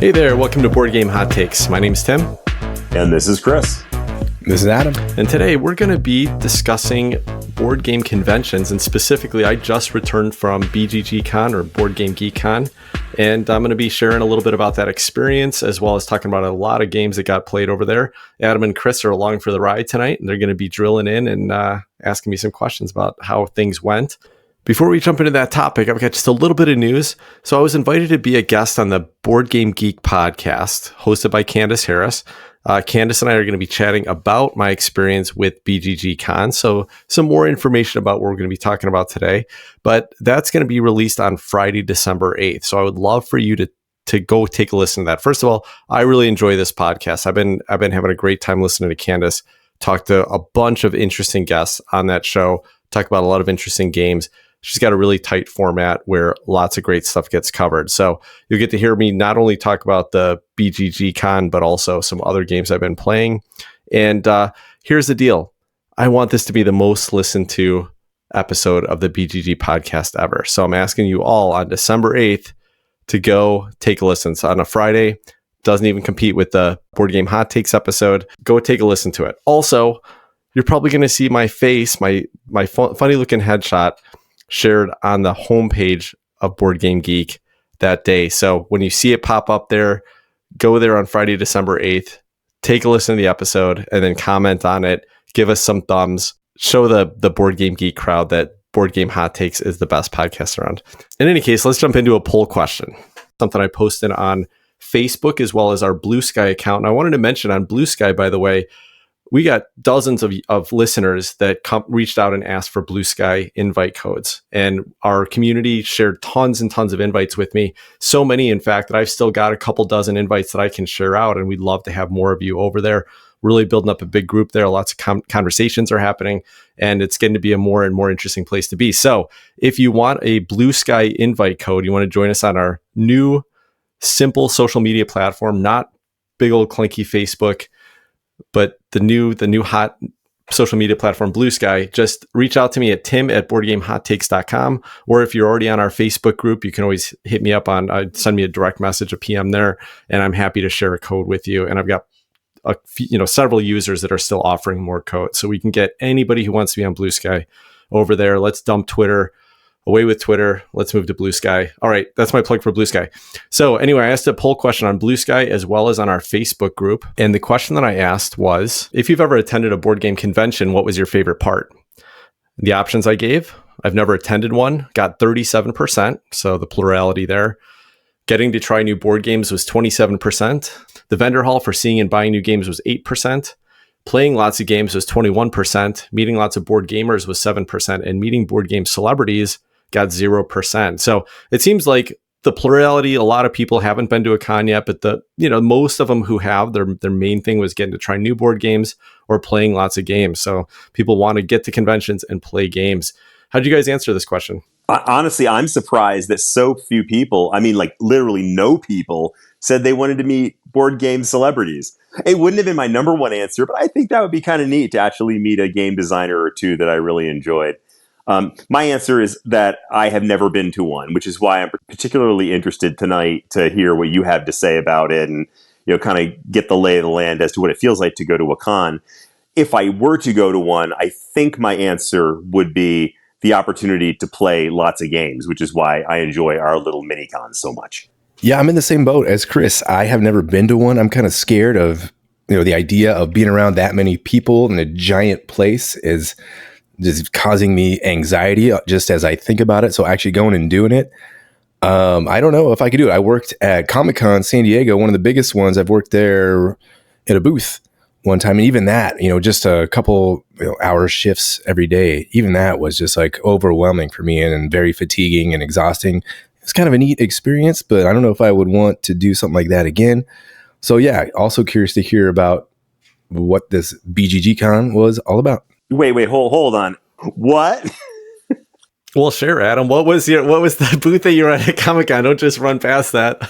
Hey there, welcome to Board Game Hot Takes. My name's Tim. And this is Chris. This is Adam. And today we're going to be discussing board game conventions. And specifically, I just returned from BGG Con, or Board Game Geek Con. And I'm going to be sharing a little bit about that experience, as well as talking about a lot of games that got played over there. Adam and Chris are along for the ride tonight, and they're going to be drilling in and asking me some questions about how things went. Before we jump into that topic, I've got just a little bit of news. So I was invited to be a guest on the Board Game Geek podcast, hosted by Candace Harris. Candace and I are going to be chatting about my experience with BGG Con. So some more information about what we're going to be talking about today. But that's going to be released on Friday, December 8th. So I would love for you to go take a listen to that. First of all, I really enjoy this podcast. I've been having a great time listening to Candace talk to a bunch of interesting guests on that show, talk about a lot of interesting games. She's got a really tight format where lots of great stuff gets covered. So you'll get to hear me not only talk about the BGG Con, but also some other games I've been playing. And here's the deal. I want this to be the most listened to episode of the BGG podcast ever. So I'm asking you all on December 8th to go take a listen. So on a Friday, doesn't even compete with the Board Game Hot Takes episode. Go take a listen to it. Also, you're probably going to see my face, my funny looking headshot shared on the homepage of Board Game Geek that day. So when you see it pop up there, go there on Friday, December 8th, take a listen to the episode, and then comment on it. Give us some thumbs. Show the Board Game Geek crowd that Board Game Hot Takes is the best podcast around. In any case, let's jump into a poll question. Something I posted on Facebook as well as our Blue Sky account. And I wanted to mention on Blue Sky, by the way, we got dozens of listeners that reached out and asked for Blue Sky invite codes. And our community shared tons and tons of invites with me. So many, in fact, that I've still got a couple dozen invites that I can share out. And we'd love to have more of you over there. Really building up a big group there. Lots of conversations are happening. And it's going to be a more and more interesting place to be. So if you want a Blue Sky invite code, you want to join us on our new simple social media platform, not big old clunky Facebook, but the new hot social media platform, Blue Sky, just reach out to me at tim@boardgamehottakes.com. Or if you're already on our Facebook group, you can always hit me up send me a direct message, a PM there, and I'm happy to share a code with you. And I've got several users that are still offering more codes. So we can get anybody who wants to be on Blue Sky over there. Let's dump Twitter. Away with Twitter. Let's move to Blue Sky. All right, that's my plug for Blue Sky. So anyway, I asked a poll question on Blue Sky as well as on our Facebook group. And the question that I asked was, if you've ever attended a board game convention, what was your favorite part? The options I gave, I've never attended one, got 37%. So the plurality there. Getting to try new board games was 27%. The vendor hall for seeing and buying new games was 8%. Playing lots of games was 21%. Meeting lots of board gamers was 7%. And meeting board game celebrities got 0%. So it seems like the plurality, a lot of people haven't been to a con yet, but most of them who have, their main thing was getting to try new board games or playing lots of games. So people want to get to conventions and play games. How did you guys answer this question? Honestly, I'm surprised that so few people, literally no people, said they wanted to meet board game celebrities. It wouldn't have been my number one answer, but I think that would be kind of neat to actually meet a game designer or two that I really enjoyed. My answer is that I have never been to one, which is why I'm particularly interested tonight to hear what you have to say about it and, kind of get the lay of the land as to what it feels like to go to a con. If I were to go to one, I think my answer would be the opportunity to play lots of games, which is why I enjoy our little mini cons so much. Yeah, I'm in the same boat as Chris. I have never been to one. I'm kind of scared of, the idea of being around that many people in a giant place is just causing me anxiety just as I think about it. So actually going and doing it, I don't know if I could do it. I worked at Comic-Con San Diego, one of the biggest ones. I've worked there at a booth one time. And even that, just a couple hour shifts every day, even that was just like overwhelming for me and very fatiguing and exhausting. It's kind of a neat experience, but I don't know if I would want to do something like that again. So yeah, also curious to hear about what this BGG Con was all about. Wait, hold on. What? Well, sure, Adam. What was the booth that you were at Comic-Con? Don't just run past that.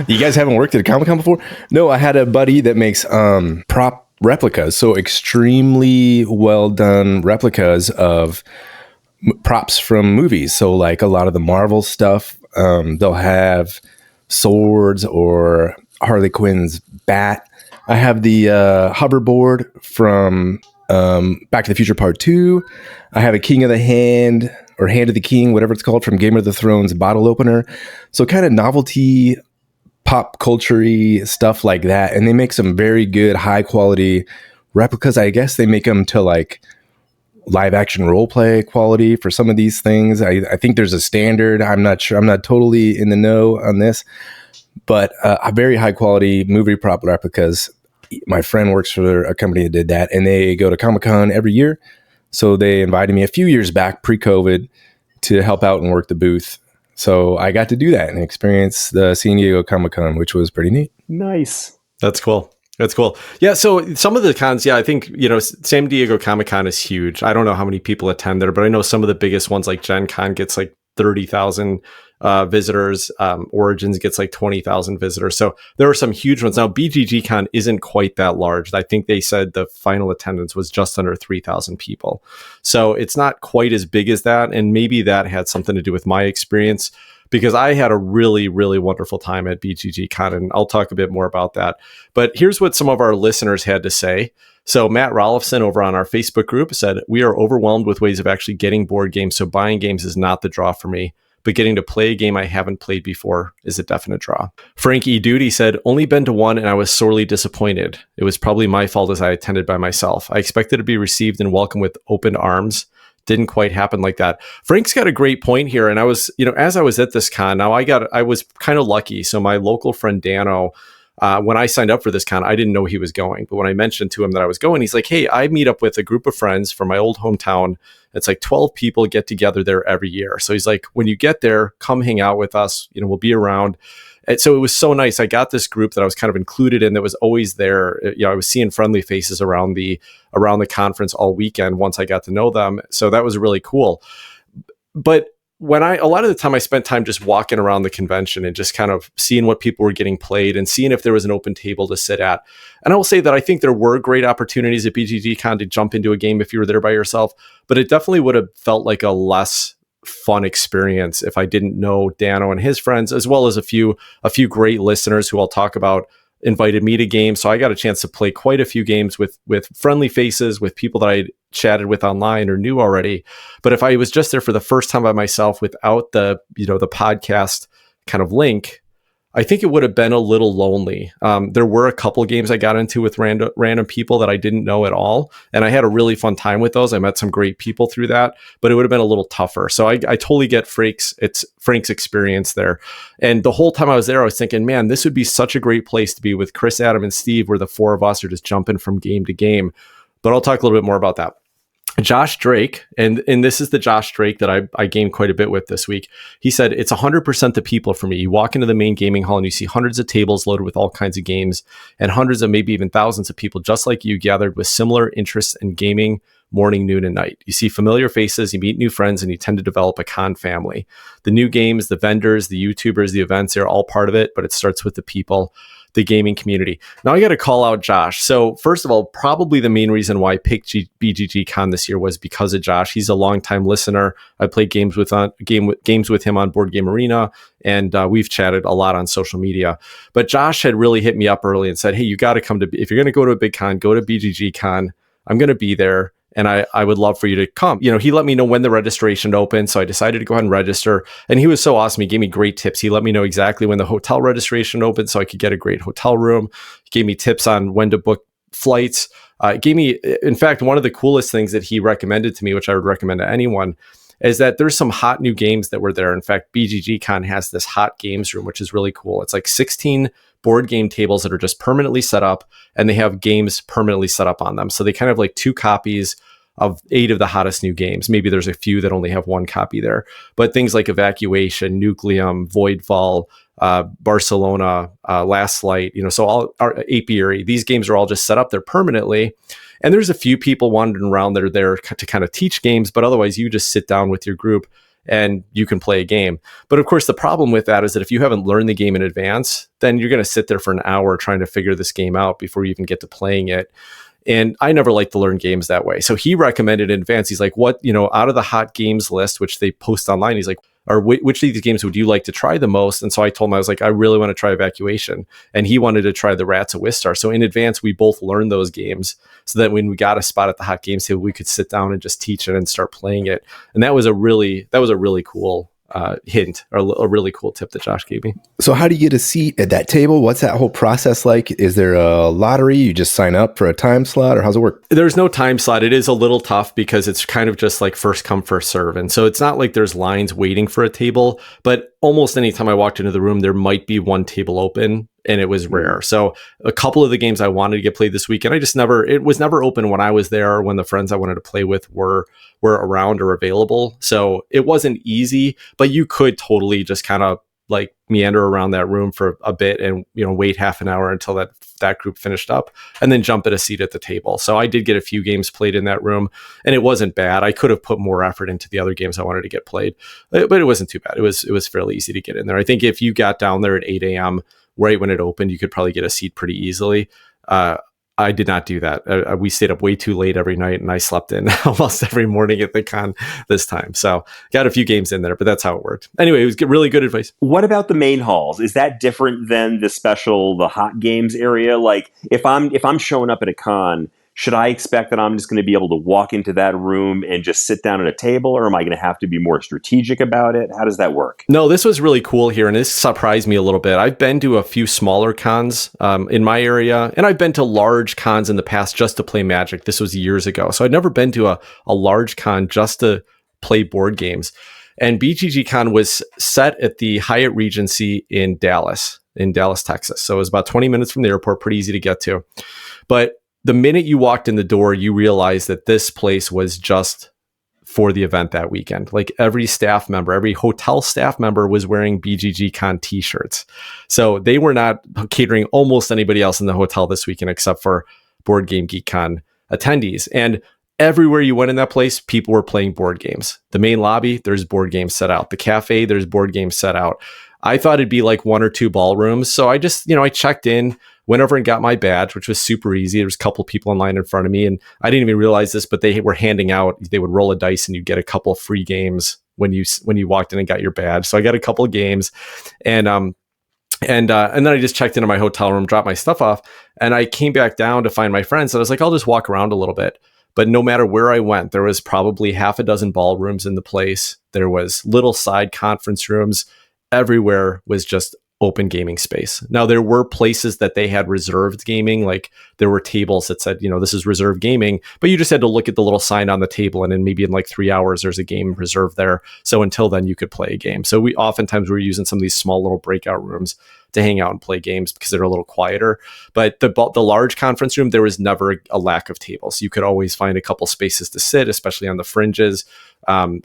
You guys haven't worked at a Comic-Con before? No, I had a buddy that makes prop replicas, so extremely well done replicas of props from movies. So like a lot of the Marvel stuff, they'll have swords or Harley Quinn's bat. I have the hoverboard from Back to the Future Part 2. I have a King of the Hand or Hand of the King, whatever it's called, from Game of the Thrones bottle opener. So kind of novelty, pop culture-y stuff like that. And they make some very good, high quality replicas. I guess they make them to like live action role play quality for some of these things. I think there's a standard. I'm not sure. I'm not totally in the know on this, but a very high quality movie prop replicas. My friend works for a company that did that, and they go to Comic-Con every year. So they invited me a few years back, pre-COVID, to help out and work the booth. So I got to do that and experience the San Diego Comic-Con, which was pretty neat. Nice. That's cool. That's cool. Yeah. So some of the cons, I think, San Diego Comic-Con is huge. I don't know how many people attend there, but I know some of the biggest ones like Gen Con gets like 30,000 visitors. Origins gets like 20,000 visitors. So there are some huge ones. Now, BGG Con isn't quite that large. I think they said the final attendance was just under 3,000 people. So it's not quite as big as that. And maybe that had something to do with my experience, because I had a really, really wonderful time at BGG Con, and I'll talk a bit more about that. But here's what some of our listeners had to say. So Matt Rolfson over on our Facebook group said, "We are overwhelmed with ways of actually getting board games, so buying games is not the draw for me. But getting to play a game I haven't played before is a definite draw." Frank E. Duty said, "Only been to one and I was sorely disappointed. It was probably my fault as I attended by myself. I expected to be received and welcomed with open arms. Didn't quite happen like that." Frank's got a great point here. And I was, as I was at this con, now I was kind of lucky. So my local friend Dano, when I signed up for this con, I didn't know he was going. But when I mentioned to him that I was going, he's like, "Hey, I meet up with a group of friends from my old hometown. It's like 12 people get together there every year." So he's like, "When you get there, come hang out with us. We'll be around." And so it was so nice. I got this group that I was kind of included in that was always there. I was seeing friendly faces around the conference all weekend once I got to know them. So that was really cool. But a lot of the time I spent time just walking around the convention and just kind of seeing what people were getting played and seeing if there was an open table to sit at. And I will say that I think there were great opportunities at BGG Con to jump into a game if you were there by yourself, but it definitely would have felt like a less fun experience if I didn't know Dano and his friends, as well as a few great listeners who I'll talk about invited me to games. So I got a chance to play quite a few games with friendly faces, with people that I chatted with online or knew already. But if I was just there for the first time by myself without the podcast kind of link, I think it would have been a little lonely. There were a couple games I got into with random people that I didn't know at all. And I had a really fun time with those. I met some great people through that, but it would have been a little tougher. So I totally get Frank's experience there. And the whole time I was there, I was thinking, man, this would be such a great place to be with Chris, Adam, and Steve, where the four of us are just jumping from game to game. But I'll talk a little bit more about that. Josh Drake, and this is the Josh Drake that I gamed quite a bit with this week. He said, "It's 100% the people for me. You walk into the main gaming hall and you see hundreds of tables loaded with all kinds of games and hundreds of maybe even thousands of people just like you gathered with similar interests in gaming morning, noon, and night. You see familiar faces, you meet new friends, and you tend to develop a con family. The new games, the vendors, the YouTubers, the events, they're all part of it, but it starts with the people, the gaming community." Now I got to call out Josh. So first of all, probably the main reason why I picked BGG Con this year was because of Josh. He's a longtime listener. I played games with him on Board Game Arena, and we've chatted a lot on social media. But Josh had really hit me up early and said, "Hey, you got to come to, if you're going to go to a big con, go to BGG Con. I'm going to be there. And I would love for you to come." He let me know when the registration opened. So I decided to go ahead and register. And he was so awesome. He gave me great tips. He let me know exactly when the hotel registration opened so I could get a great hotel room. He gave me tips on when to book flights. Gave me, in fact, one of the coolest things that he recommended to me, which I would recommend to anyone, is that there's some hot new games that were there. In fact, BGG Con has this hot games room, which is really cool. It's like 16 board game tables that are just permanently set up, and they have games permanently set up on them. So they kind of like 2 copies of 8 of the hottest new games. Maybe there's a few that only have 1 copy there, but things like Evacuation, Nucleum, Voidfall, Barcelona, Last Light, so all Apiary, these games are all just set up there permanently. And there's a few people wandering around that are there to kind of teach games, but otherwise you just sit down with your group and you can play a game. But of course, the problem with that is that if you haven't learned the game in advance, then you're going to sit there for an hour trying to figure this game out before you even get to playing it. And I never like to learn games that way. So he recommended in advance, he's like, what, out of the hot games list, which they post online, he's like, or which of these games would you like to try the most? And so I told him, I was like, I really want to try Evacuation. And he wanted to try the Rats of Wistar. So in advance, we both learned those games so that when we got a spot at the hot games table, we could sit down and just teach it and start playing it. And that was a really cool hint, or a really cool tip that Josh gave me. So how do you get a seat at that table? What's that whole process like? Is there a lottery? You just sign up for a time slot, or how's it work? There's no time slot. It is a little tough because it's kind of just like first come, first serve. And so it's not like there's lines waiting for a table, but almost anytime I walked into the room, there might be one table open, and it was rare. So a couple of the games I wanted to get played this weekend, it was never open when I was there, or when the friends I wanted to play with were around or available. So it wasn't easy, but you could totally just kind of like meander around that room for a bit and, wait half an hour until that group finished up, and then jump at a seat at the table. So I did get a few games played in that room, and it wasn't bad. I could have put more effort into the other games I wanted to get played, but it wasn't too bad. It was fairly easy to get in there. I think if you got down there at 8 a.m. right when it opened, you could probably get a seat pretty easily. I did not do that. We stayed up way too late every night, and I slept in almost every morning at the con this time. So got a few games in there, but that's how it worked. Anyway, it was really good advice. What about the main halls? Is that different than the hot games area? Like if I'm showing up at a con, should I expect that I'm just going to be able to walk into that room and just sit down at a table, or am I going to have to be more strategic about it? How does that work? No, this was really cool here, and this surprised me a little bit. I've been to a few smaller cons in my area, and I've been to large cons in the past just to play Magic. This was years ago. So I'd never been to a large con just to play board games. And BGG Con was set at the Hyatt Regency in Dallas, Texas. So it was about 20 minutes from the airport, pretty easy to get to. But the minute you walked in the door, you realized that this place was just for the event that weekend. Like every hotel staff member was wearing BGG Con t-shirts. So they were not catering almost anybody else in the hotel this weekend except for Board Game Geek Con attendees. And everywhere you went in that place, people were playing board games. The main lobby, there's board games set out. The cafe, there's board games set out. I thought it'd be like one or two ballrooms. So I just, I checked in, went over and got my badge, which was super easy. There was a couple of people in line in front of me, and I didn't even realize this, but they were handing out, they would roll a dice and you'd get a couple of free games when you walked in and got your badge. So I got a couple of games, and then I just checked into my hotel room, dropped my stuff off, and I came back down to find my friends. And I was like, I'll just walk around a little bit. But no matter where I went, there was probably half a dozen ballrooms in the place. There was little side conference rooms. Everywhere was just open gaming space. Now, there were places that they had reserved gaming, like there were tables that said, this is reserved gaming, but you just had to look at the little sign on the table, and then maybe in like 3 hours, there's a game reserved there. So until then, you could play a game. So we were using some of these small little breakout rooms to hang out and play games because they're a little quieter. But the large conference room, there was never a lack of tables. You could always find a couple spaces to sit, especially on the fringes.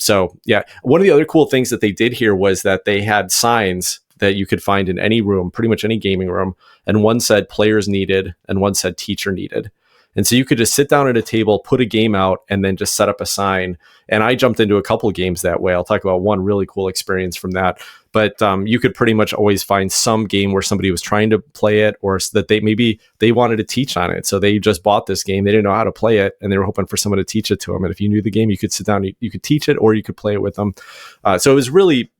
So yeah, one of the other cool things that they did here was that they had signs that you could find in any room, pretty much any gaming room. And one said players needed and one said teacher needed. And so you could just sit down at a table, put a game out, and then just set up a sign. And I jumped into a couple of games that way. I'll talk about one really cool experience from that. But you could pretty much always find some game where somebody was trying to play it, or that they wanted to teach on it. So they just bought this game. They didn't know how to play it, and they were hoping for someone to teach it to them. And if you knew the game, you could sit down, you could teach it, or you could play it with them. So it was really...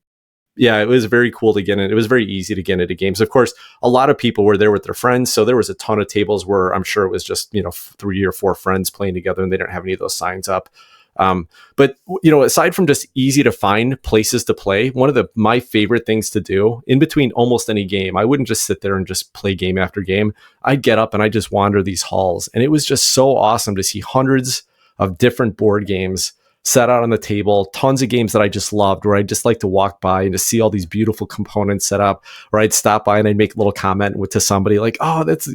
yeah, it was very cool to get in. It was very easy to get into games. Of course, a lot of people were there with their friends. So there was a ton of tables where I'm sure it was just, 3 or 4 friends playing together, and they didn't have any of those signs up. But aside from just easy to find places to play, one of my favorite things to do in between almost any game, I wouldn't just sit there and just play game after game. I'd get up and I'd just wander these halls. And it was just so awesome to see hundreds of different board games set out on the table, tons of games that I just loved, where I'd just like to walk by and to see all these beautiful components set up, or I'd stop by and I'd make a little comment to somebody like, oh, that's,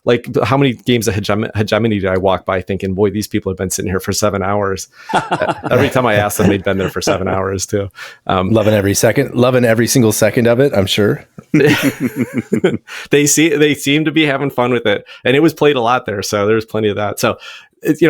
like how many games of hegemony did I walk by thinking, boy, these people have been sitting here for 7 hours. Every time I asked them, they'd been there for 7 hours too. Loving every single second of it, I'm sure. They seem to be having fun with it, and it was played a lot there. So there's plenty of that. So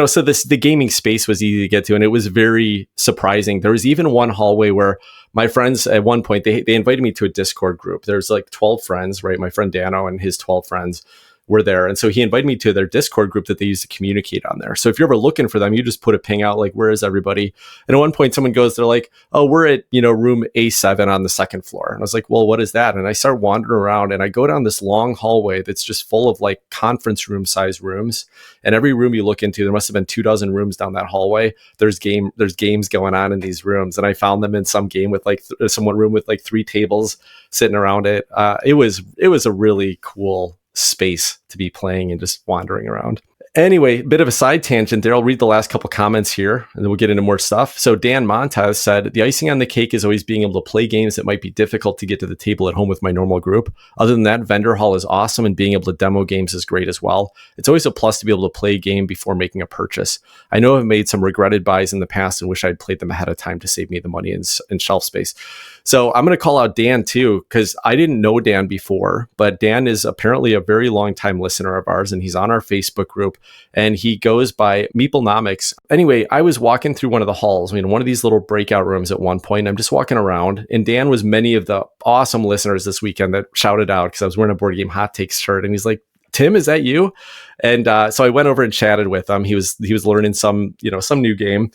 so the gaming space was easy to get to, and it was very surprising. There was even one hallway where my friends at one point, they invited me to a Discord group. There's like 12 friends, right? My friend Dano and his 12 friends. were there. And so he invited me to their Discord group that they use to communicate on there. So if you're ever looking for them, you just put a ping out, like, where is everybody? And at one point someone goes, they're like, oh, we're at, room A7 on the second floor. And I was like, well, what is that? And I start wandering around and I go down this long hallway that's just full of like conference room size rooms. And every room you look into, there must have been 24 rooms down that hallway. There's games going on in these rooms. And I found them in some game with like one room with like 3 tables sitting around it. It was a really cool space to be playing and just wandering around. Anyway, bit of a side tangent there. I'll read the last couple comments here and then we'll get into more stuff. So Dan Montez said, the icing on the cake is always being able to play games that might be difficult to get to the table at home with my normal group. Other than that, vendor hall is awesome and being able to demo games is great as well. It's always a plus to be able to play a game before making a purchase. I know I've made some regretted buys in the past and wish I'd played them ahead of time to save me the money and shelf space. So I'm going to call out Dan too, because I didn't know Dan before, but Dan is apparently a very long time listener of ours and he's on our Facebook group and he goes by Meeplenomics. Anyway, I was walking through one of the halls, one of these little breakout rooms at one point. I'm just walking around and Dan was many of the awesome listeners this weekend that shouted out because I was wearing a Board Game Hot Takes shirt and he's like, Tim, is that you? And so I went over and chatted with him. He was learning some new game.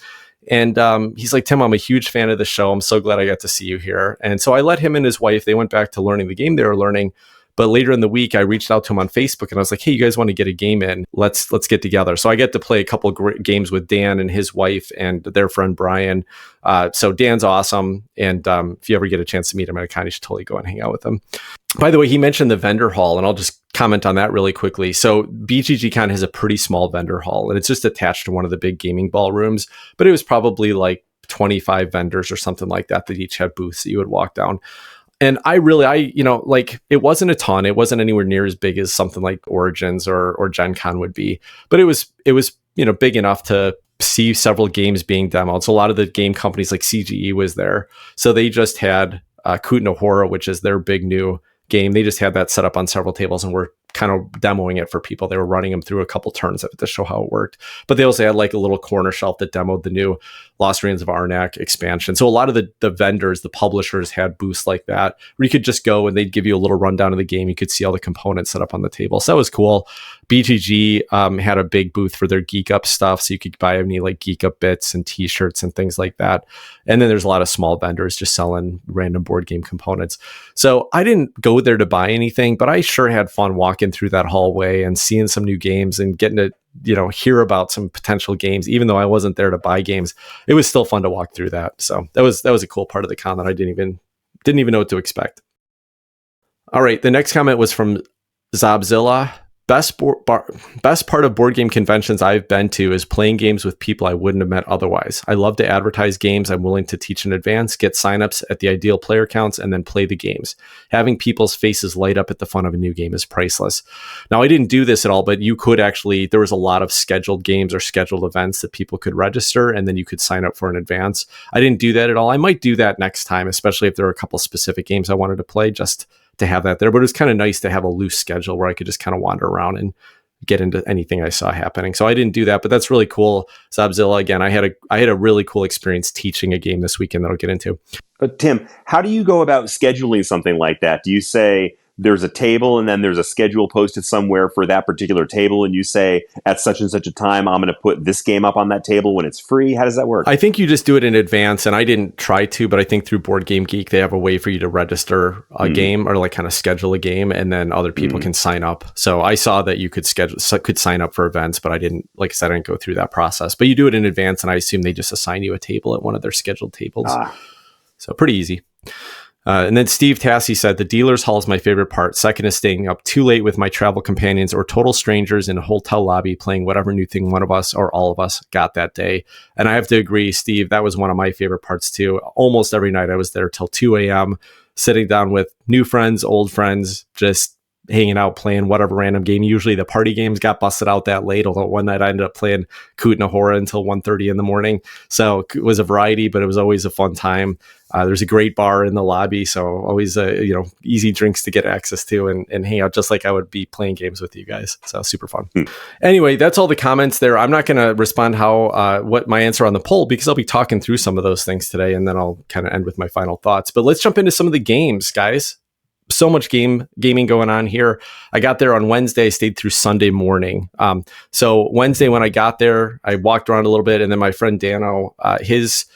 And he's like, Tim, I'm a huge fan of the show. I'm so glad I got to see you here. And so I let him and his wife, they went back to learning the game they were learning. But later in the week, I reached out to him on Facebook and I was like, hey, you guys want to get a game in? Let's get together. So I get to play a couple of great games with Dan and his wife and their friend Brian. So Dan's awesome. And if you ever get a chance to meet him, I kind of should totally go and hang out with him. By the way, he mentioned the vendor hall, and I'll just comment on that really quickly. So BGG Con has a pretty small vendor hall, and it's just attached to one of the big gaming ballrooms, but it was probably like 25 vendors or something like that each had booths that you would walk down. And it wasn't a ton. It wasn't anywhere near as big as something like Origins or Gen Con would be, but it was big enough to see several games being demoed. So a lot of the game companies like CGE was there. So they just had Kutna Hora, which is their big new game. They just had that set up on several tables and were kind of demoing it for people. They were running them through a couple turns of it to show how it worked. But they also had like a little corner shelf that demoed the new Lost Reigns of Arnak expansion. So a lot of the vendors, the publishers had booths like that where you could just go and they'd give you a little rundown of the game. You could see all the components set up on the table. So that was cool. BGG had a big booth for their Geek Up stuff. So you could buy any like Geek Up bits and t-shirts and things like that. And then there's a lot of small vendors just selling random board game components. So I didn't go there to buy anything, but I sure had fun walking through that hallway and seeing some new games and getting to hear about some potential games. Even though I wasn't there to buy games, it was still fun to walk through that. So that was a cool part of the con that I didn't even know what to expect. All right, the next comment was from Zobzilla. Best part of board game conventions I've been to is playing games with people I wouldn't have met otherwise. I love to advertise games I'm willing to teach in advance, get signups at the ideal player counts, and then play the games. Having people's faces light up at the fun of a new game is priceless. Now, I didn't do this at all, but you could actually, there was a lot of scheduled games or scheduled events that people could register, and then you could sign up for in advance. I didn't do that at all. I might do that next time, especially if there were a couple specific games I wanted to play, just to have that there. But it was kind of nice to have a loose schedule where I could just kind of wander around and get into anything I saw happening. So I didn't do that, but that's really cool. Zobzilla, again, I had a really cool experience teaching a game this weekend that I'll get into. Tim, how do you go about scheduling something like that? Do you say there's a table and then there's a schedule posted somewhere for that particular table, and you say at such and such a time I'm going to put this game up on that table when it's free? How does that work? I think you just do it in advance, and I didn't try to, but I think through Board Game Geek they have a way for you to register a game or like kind of schedule a game, and then other people can sign up. So I saw that you could sign up for events, but I didn't, like I said, I didn't go through that process. But you do it in advance, and I assume they just assign you a table at one of their scheduled tables. So pretty easy. And then Steve Tassi said, the dealer's hall is my favorite part. Second is staying up too late with my travel companions or total strangers in a hotel lobby playing whatever new thing one of us or all of us got that day. And I have to agree, Steve, that was one of my favorite parts too. Almost every night I was there till 2 a.m. sitting down with new friends, old friends, just hanging out, playing whatever random game. Usually the party games got busted out that late, although one night I ended up playing Kutna Hora until 1:30 in the morning. So it was a variety, but it was always a fun time. There's a great bar in the lobby, so always easy drinks to get access to and hang out just like I would be playing games with you guys. So super fun. Anyway, that's all the comments there. I'm not going to respond what my answer on the poll, because I'll be talking through some of those things today, and then I'll kind of end with my final thoughts. But let's jump into some of the games, guys. so much gaming going on here. I got there on Wednesday, stayed through Sunday morning. So Wednesday when I got there, I walked around a little bit, and then my friend Dano, his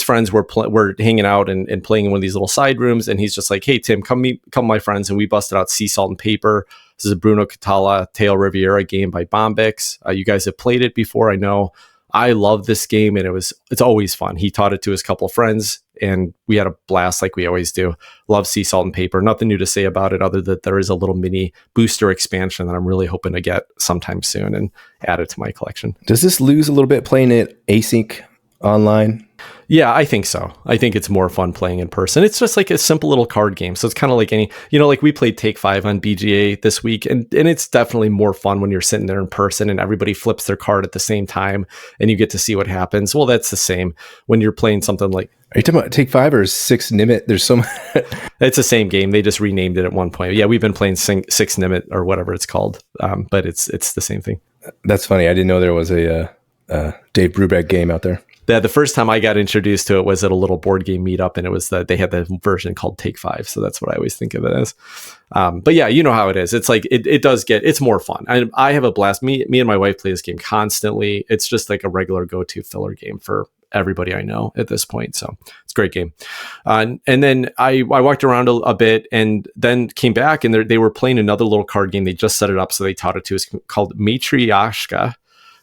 friends were hanging out and playing in one of these little side rooms, and he's just like, "Hey Tim, come my friends," and we busted out Sea Salt and Paper. This is a Bruno Catala Teo Riviera game by Bombix. You guys have played it before, I know. I love this game, and it's always fun. He taught it to his couple friends, and we had a blast like we always do. Love Sea Salt and Paper. Nothing new to say about it other than there is a little mini booster expansion that I'm really hoping to get sometime soon and add it to my collection. Does this lose a little bit playing it async online? Yeah, I think so. I think it's more fun playing in person. It's just like a simple little card game. So it's kind of like any, like we played Take 5 on BGA this week, and it's definitely more fun when you're sitting there in person and everybody flips their card at the same time and you get to see what happens. Well, that's the same when you're playing something like... Are you talking about Take 5 or 6 Nimit? There's so much... It's the same game. They just renamed it at one point. Yeah, we've been playing 6 Nimit or whatever it's called, but it's the same thing. That's funny. I didn't know there was a Dave Brubeck game out there. The first time I got introduced to it was at a little board game meetup, and it was that they had the version called Take 5. So that's what I always think of it as. But yeah, you know how it is. It's like, it's more fun. I have a blast. Me and my wife play this game constantly. It's just like a regular go-to filler game for everybody I know at this point. So it's a great game. And then I walked around a bit and then came back, and they were playing another little card game. They just set it up, so they taught it to us, called Matryoshka,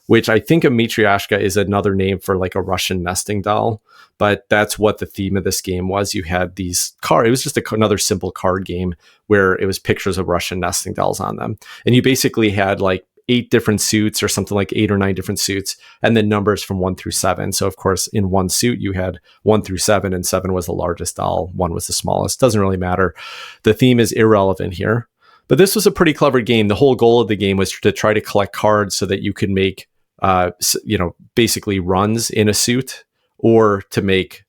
which I think a Matryoshka is another name for like a Russian nesting doll, but that's what the theme of this game was. You had these it was just another simple card game where it was pictures of Russian nesting dolls on them. And you basically had like 8 different suits or something, like 8 or 9 different suits, and then numbers from 1 through 7. So of course, in one suit, you had 1 through 7, and 7 was the largest doll, 1 was the smallest. Doesn't really matter. The theme is irrelevant here, but this was a pretty clever game. The whole goal of the game was to try to collect cards so that you could make basically runs in a suit, or to make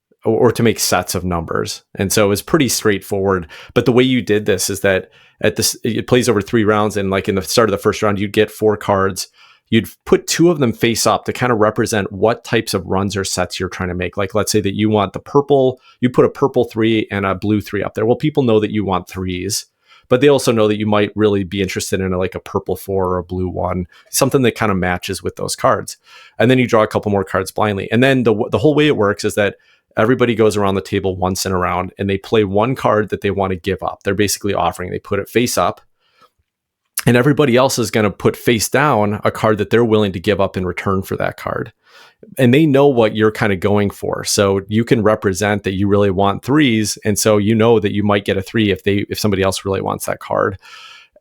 sets of numbers. And so it was pretty straightforward. But the way you did this is that it plays over 3 rounds, and like in the start of the first round, you'd get 4 cards. You'd put 2 of them face up to kind of represent what types of runs or sets you're trying to make. Like, let's say that you want the purple, you put a purple 3 and a blue 3 up there. Well, people know that you want 3s. But they also know that you might really be interested in like a purple 4 or a blue 1, something that kind of matches with those cards. And then you draw a couple more cards blindly. And then the whole way it works is that everybody goes around the table once in a round, and they play one card that they want to give up. They're basically offering, they put it face up, and everybody else is going to put face down a card that they're willing to give up in return for that card. And they know what you're kind of going for. So you can represent that you really want 3s. And so you know that you might get a 3 if somebody else really wants that card.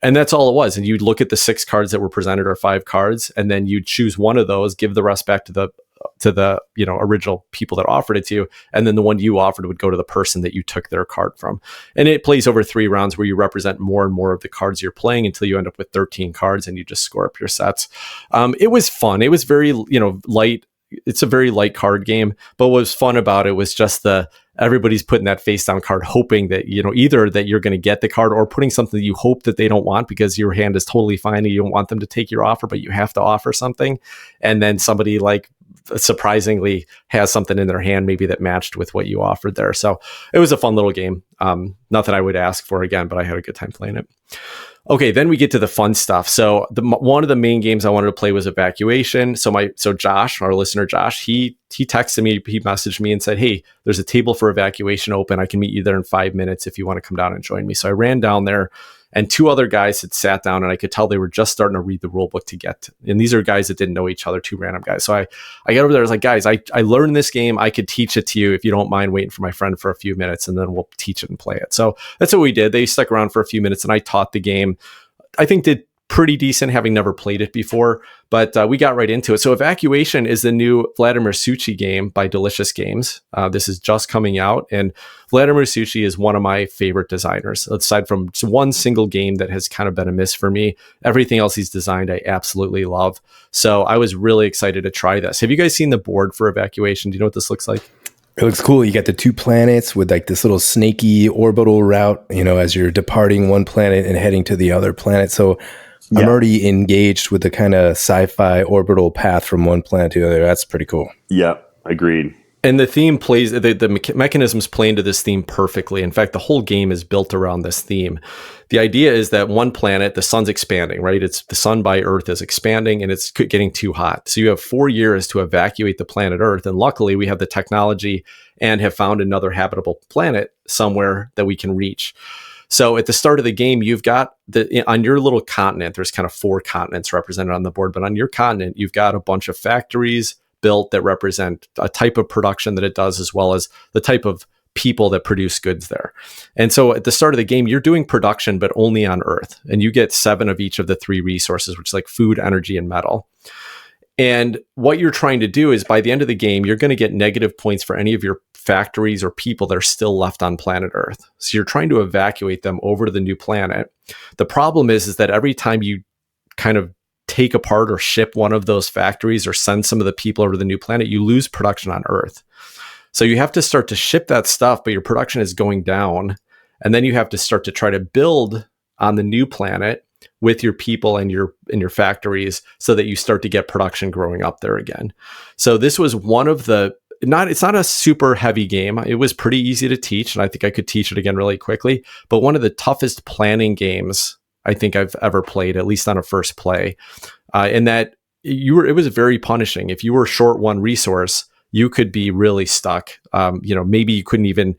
And that's all it was. And you'd look at the 6 cards that were presented, or 5 cards, and then you'd choose one of those, give the rest back to the original people that offered it to you. And then the one you offered would go to the person that you took their card from. And it plays over 3 rounds where you represent more and more of the cards you're playing until you end up with 13 cards, and you just score up your sets. It was fun. It was very, light. It's a very light card game, but what was fun about it was just everybody's putting that face down card, hoping that, either that you're going to get the card, or putting something that you hope that they don't want because your hand is totally fine and you don't want them to take your offer, but you have to offer something. And then somebody like surprisingly has something in their hand maybe that matched with what you offered there. So it was a fun little game. Nothing I would ask for again, but I had a good time playing it. Okay, then we get to the fun stuff. So one of the main games I wanted to play was Evacuation. So Josh, our listener Josh, he texted me, he messaged me and said, "Hey, there's a table for Evacuation open. I can meet you there in 5 minutes if you want to come down and join me." So I ran down there, and 2 other guys had sat down, and I could tell they were just starting to read the rule book and these are guys that didn't know each other, 2 random guys. So I got over there, I was like, "Guys, I learned this game. I could teach it to you if you don't mind waiting for my friend for a few minutes, and then we'll teach it and play it." So that's what we did. They stuck around for a few minutes, and I taught the game. I think did pretty decent, having never played it before, but we got right into it. So Evacuation is the new Vladimir Suchy game by Delicious Games. This is just coming out, and Vladimir Suchy is one of my favorite designers. Aside from one single game that has kind of been a miss for me, everything else he's designed I absolutely love. So I was really excited to try this. Have you guys seen the board for Evacuation? Do you know what this looks like? It looks cool. You got the 2 planets with like this little snaky orbital route, as you're departing one planet and heading to the other planet. So yeah. I'm already engaged with the kind of sci-fi orbital path from one planet to the other. That's pretty cool. Yeah, agreed. And the theme plays, the mechanisms play into this theme perfectly. In fact, the whole game is built around this theme. The idea is that one planet, the sun's expanding, right? It's the sun by Earth is expanding and it's getting too hot. So you have 4 years to evacuate the planet Earth. And luckily we have the technology and have found another habitable planet somewhere that we can reach. So at the start of the game, you've got on your little continent, there's kind of 4 continents represented on the board, but on your continent, you've got a bunch of factories built that represent a type of production that it does, as well as the type of people that produce goods there. And so at the start of the game, you're doing production, but only on Earth. And you get 7 of each of the 3 resources, which is like food, energy, and metal. And what you're trying to do is by the end of the game, you're going to get negative points for any of your factories or people that are still left on planet Earth. So you're trying to evacuate them over to the new planet. The problem is that every time you kind of take apart or ship one of those factories or send some of the people over to the new planet, you lose production on Earth. So you have to start to ship that stuff, but your production is going down. And then you have to start to try to build on the new planet with your people and your factories so that you start to get production growing up there again. So this was one of the, it's not a super heavy game. It was pretty easy to teach, and I think I could teach it again really quickly, but one of the toughest planning games I think I've ever played, at least on a first play, in that it was very punishing. If you were short one resource, you could be really stuck. Maybe you couldn't even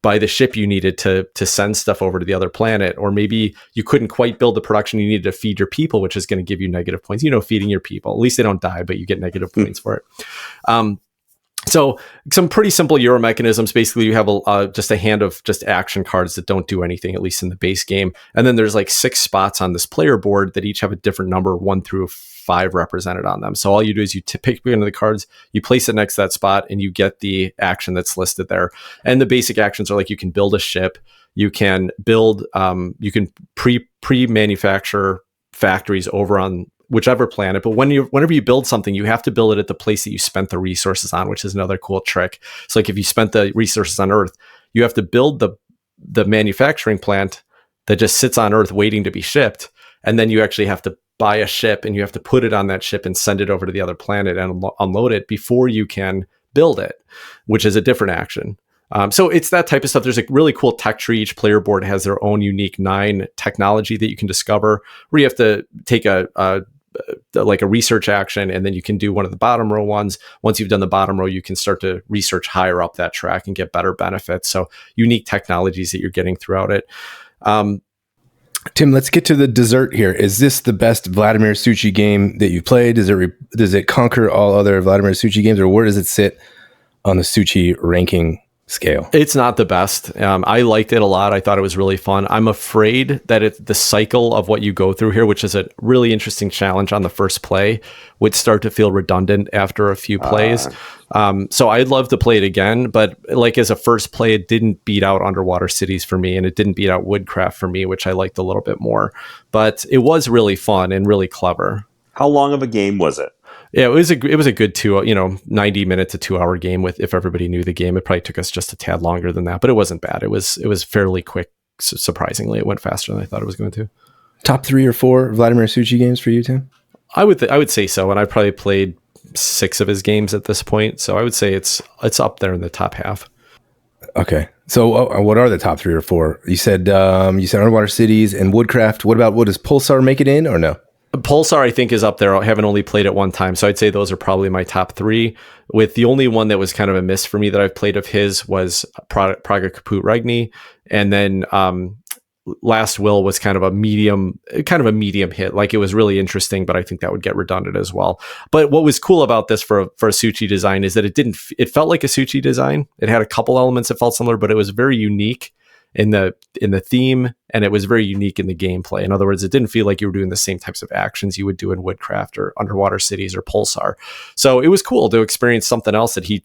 buy the ship you needed to send stuff over to the other planet, or maybe you couldn't quite build the production you needed to feed your people, which is going to give you negative points. Feeding your people, at least they don't die, but you get negative points for it. So some pretty simple Euro mechanisms. Basically, you have just a hand of just action cards that don't do anything, at least in the base game. And then there's like 6 spots on this player board that each have a different number, 1 through 5 represented on them. So all you do is you pick one of the cards, you place it next to that spot, and you get the action that's listed there. And the basic actions are like you can build a ship, you can build, you can pre-manufacture factories over on whichever planet, but whenever you build something, you have to build it at the place that you spent the resources on, which is another cool trick. So like if you spent the resources on Earth, you have to build the manufacturing plant that just sits on Earth waiting to be shipped, and then you actually have to buy a ship and you have to put it on that ship and send it over to the other planet and unload it before you can build it, which is a different action. So it's that type of stuff. There's a really cool tech tree. Each player board has their own unique 9 technology that you can discover, where you have to take like a research action, and then you can do one of the bottom row ones. Once you've done the bottom row, you can start to research higher up that track and get better benefits. So unique technologies that you're getting throughout it. Tim, let's get to the dessert here. Is this the best Vladimir Suchy game that you've played? Does it conquer all other Vladimir Suchy games, or where does it sit on the Suchy ranking scale? It's not the best. I liked it a lot. I thought it was really fun. I'm afraid that the cycle of what you go through here, which is a really interesting challenge on the first play, would start to feel redundant after a few plays. So I'd love to play it again, but like as a first play, it didn't beat out Underwater Cities for me, and it didn't beat out Woodcraft for me, which I liked a little bit more. But it was really fun and really clever. How long of a game was it? Yeah, it was a good 90 minute to 2 hour game. If everybody knew the game, it probably took us just a tad longer than that, but it wasn't bad. It was fairly quick. Surprisingly, it went faster than I thought it was going to. Top 3 or 4 Vladimir Suchy games for you, Tim? I would say so, and I probably played 6 of his games at this point, so I would say it's up there in the top half. Okay, so what are the top 3 or 4? You said Underwater Cities and Woodcraft. What does Pulsar make it in or no? Pulsar, I think, is up there. I haven't only played it one time, so I'd say those are probably my top 3. With the only one that was kind of a miss for me that I've played of his was Praga Kaput Regni, and then Last Will was kind of a medium hit. Like, it was really interesting, but I think that would get redundant as well. But what was cool about this for a Suchy design is that it felt like a Suchy design. It had a couple elements that felt similar, but it was very unique in the theme, and it was very unique in the gameplay. In other words, it didn't feel like you were doing the same types of actions you would do in Woodcraft or Underwater Cities or Pulsar. So it was cool to experience something else that he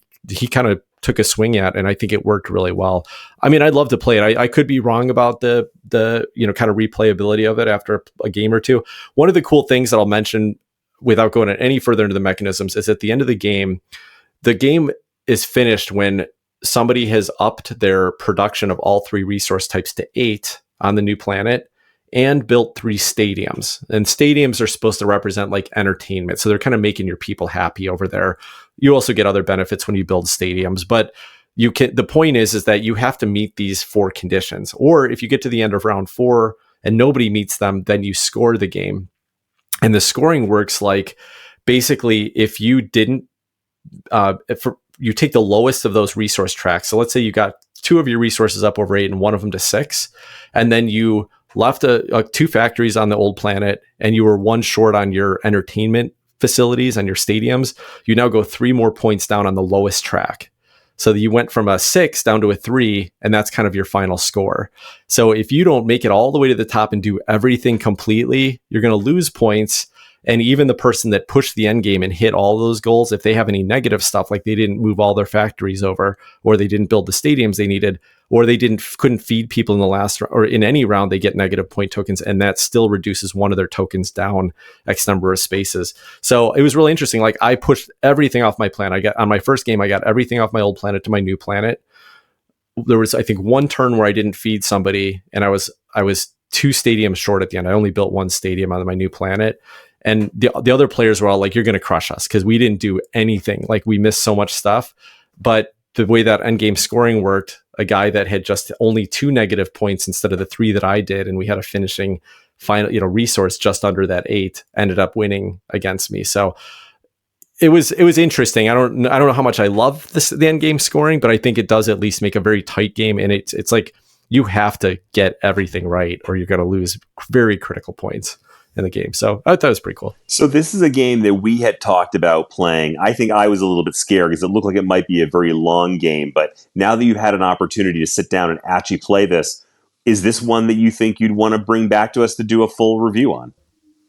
kind of took a swing at, and I think it worked really well. I mean, I'd love to play it. I could be wrong about the kind of replayability of it after a game or two. One of the cool things that I'll mention without going any further into the mechanisms is at the end of the game is finished when somebody has upped their production of all 3 resource types to 8 on the new planet and built 3 stadiums. And stadiums are supposed to represent like entertainment. So they're kind of making your people happy over there. You also get other benefits when you build stadiums, but the point is that you have to meet these 4 conditions. Or if you get to the end of round 4 and nobody meets them, then you score the game. And the scoring works like, basically, if you didn't, you take the lowest of those resource tracks. So let's say you got 2 of your resources up over 8 and one of them to 6, and then you left 2 factories on the old planet, and you were 1 short on your entertainment facilities and your stadiums. You now go 3 more points down on the lowest track. So you went from a 6 down to a 3, and that's kind of your final score. So if you don't make it all the way to the top and do everything completely, you're going to lose points. And even the person that pushed the end game and hit all those goals, if they have any negative stuff, like they didn't move all their factories over, or they didn't build the stadiums they needed, or they couldn't feed people in the last, or in any round, they get negative point tokens, and that still reduces one of their tokens down X number of spaces. So it was really interesting. Like, I pushed everything off my planet. On my first game, I got everything off my old planet to my new planet. There was, I think, 1 turn where I didn't feed somebody, and I was 2 stadiums short at the end. I only built 1 stadium on my new planet. And the other players were all like, you're going to crush us, because we didn't do anything. Like, we missed so much stuff. But the way that endgame scoring worked, a guy that had just only 2 negative points instead of the 3 that I did, and we had a finishing final, resource just under that 8, ended up winning against me. So it was interesting. I don't know how much I love the endgame scoring, but I think it does at least make a very tight game. And it's like, you have to get everything right, or you're going to lose very critical points in the game. So I thought it was pretty cool. So this is a game that we had talked about playing. I think I was a little bit scared because it looked like it might be a very long game. But now that you've had an opportunity to sit down and actually play this, is this one that you think you'd want to bring back to us to do a full review on?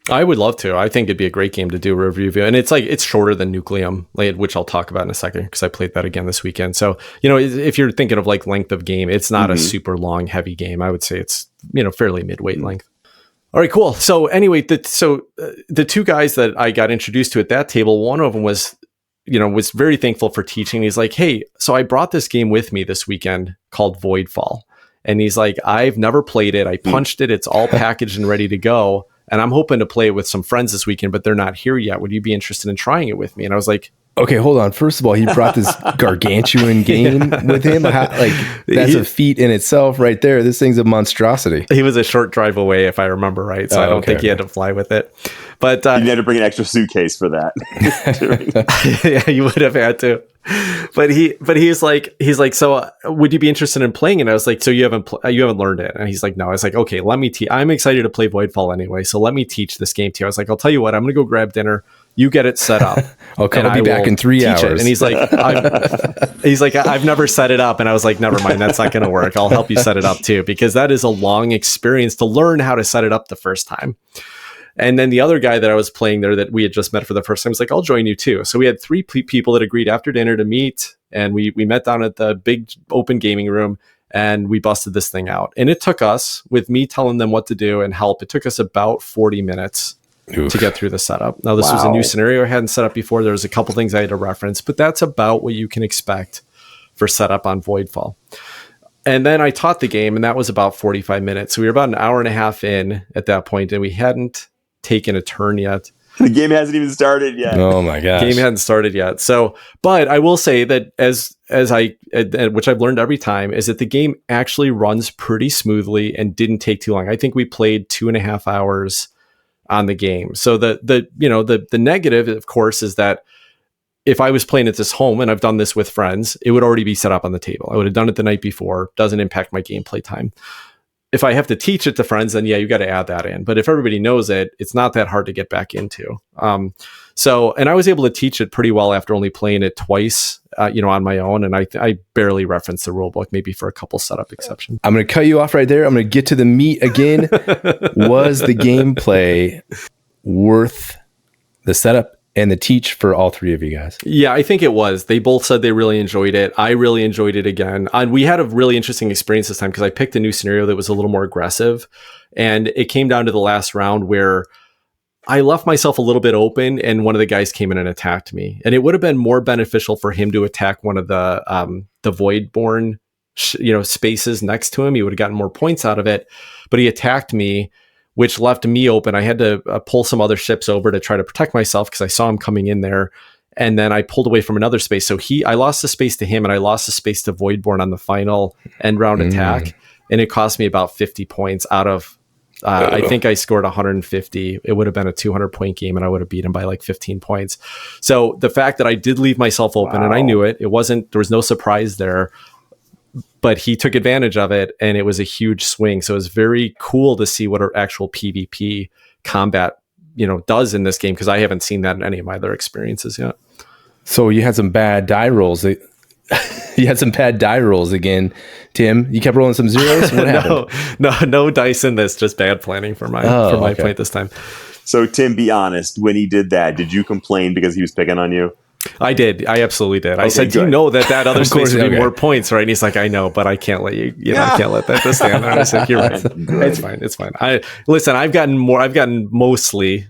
I would love to. I think it'd be a great game to do a review. And it's shorter than Nucleum, which I'll talk about in a second, because I played that again this weekend. So, if you're thinking of like length of game, it's not a super long, heavy game. I would say it's, fairly midweight length. All right, cool. So anyway, the 2 guys that I got introduced to at that table, one of them was very thankful for teaching. He's like, hey, so I brought this game with me this weekend called Voidfall. And he's like, I've never played it. I punched it. It's all packaged and ready to go. And I'm hoping to play it with some friends this weekend, but they're not here yet. Would you be interested in trying it with me? And I was like, okay, hold on. First of all, he brought this gargantuan game with him. That's a feat in itself right there. This thing's a monstrosity. He was a short drive away, if I remember right. So I don't think he had to fly with it. But you had to bring an extra suitcase for that. Yeah, you would have had to. But he's like, so would you be interested in playing it? And I was like, so you haven't learned it? And he's like, no. I was like, okay, let me teach. I'm excited to play Voidfall anyway, so let me teach this game to you. I was like, I'll tell you what, I'm gonna go grab dinner. You get it set up. I'll be back in 3 hours. And he's like, I've never set it up. And I was like, never mind, that's not going to work. I'll help you set it up too, because that is a long experience to learn how to set it up the first time. And then the other guy that I was playing there that we had just met for the first time was like, I'll join you too. So we had 3 people that agreed after dinner to meet, and we met down at the big open gaming room, and we busted this thing out. And it took us, with me telling them what to do and help, it took us about 40 minutes to get through the setup. Now, this was a new scenario I hadn't set up before. There was a couple things I had to reference, but that's about what you can expect for setup on Voidfall. And then I taught the game, and that was about 45 minutes. So we were about an hour and a half in at that point, and we hadn't taken a turn yet. The game hasn't even started yet. Oh my gosh. Game hadn't started yet. So, but I will say that which I've learned every time, is that the game actually runs pretty smoothly and didn't take too long. I think we played 2.5 hours on the game. So the negative, of course, is that if I was playing at this home, and I've done this with friends, it would already be set up on the table. I would have done it the night before. Doesn't impact my gameplay time. If I have to teach it to friends, then yeah, you got to add that in. But if everybody knows it, it's not that hard to get back into. And I was able to teach it pretty well after only playing it twice, on my own. And I barely referenced the rulebook, maybe for a couple setup exceptions. I'm going to cut you off right there. I'm going to get to the meat again. Was the gameplay worth the setup and the teach for all 3 of you guys? Yeah, I think it was. They both said they really enjoyed it. I really enjoyed it again. And we had a really interesting experience this time because I picked a new scenario that was a little more aggressive. And it came down to the last round where I left myself a little bit open, and one of the guys came in and attacked me. And it would have been more beneficial for him to attack one of the Voidborn spaces next to him. He would have gotten more points out of it. But he attacked me, which left me open. I had to pull some other ships over to try to protect myself because I saw him coming in there. And then I pulled away from another space. So I lost the space to him, and I lost the space to Voidborn on the final end round attack. And it cost me about 50 points out of, I think I scored 150. It would have been a 200-point game, and I would have beat him by like 15 points. So the fact that I did leave myself open, and I knew it, there was no surprise there, but he took advantage of it, and it was a huge swing. So it was very cool to see what our actual PvP combat does in this game, because I haven't seen that in any of my other experiences yet. So you had some bad die rolls. You had some bad die rolls again, Tim. You kept rolling some zeros. What happened? No dice in this. Just bad planning for my point this time. So Tim, be honest. When he did that, did you complain because he was picking on you? I did. I absolutely did. Okay, I said, good. you know that other space would be more points, right? And he's like, I know, but I can't let you. I can't let that just stand there. And I said, you're right. It's fine. I've gotten mostly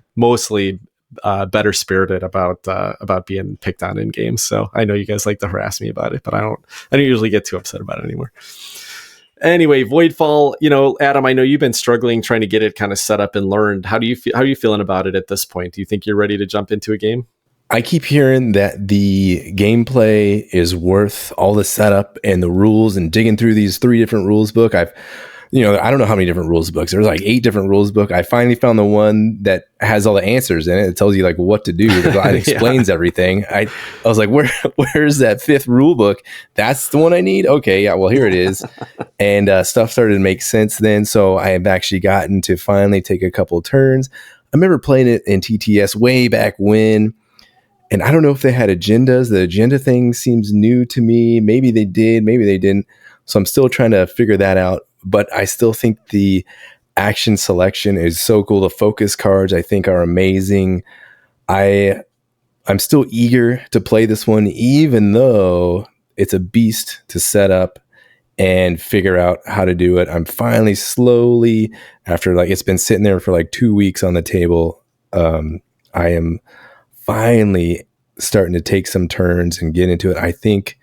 better spirited about being picked on in games. So I know you guys like to harass me about it, but I don't usually get too upset about it anymore. Anyway, Voidfall, Adam, I know you've been struggling trying to get it kind of set up and learned. How are you feeling about it at this point? Do you think you're ready to jump into a game? I keep hearing that the gameplay is worth all the setup and the rules, and digging through these 3 different rules book. I don't know how many different rules books. There's like 8 different rules book. I finally found the one that has all the answers in it. It tells you like what to do. It explains everything. I was like, where's that 5th rule book? That's the one I need. Okay. Yeah. Well, here it is. And stuff started to make sense then. So I have actually gotten to finally take a couple of turns. I remember playing it in TTS way back when, and I don't know if they had agendas. The agenda thing seems new to me. Maybe they did, maybe they didn't. So I'm still trying to figure that out. But I still think the action selection is so cool. The focus cards, I think, are amazing. I'm still eager to play this one, even though it's a beast to set up and figure out how to do it. I'm finally slowly, after it's been sitting there for 2 weeks on the table, I am finally starting to take some turns and get into it. I think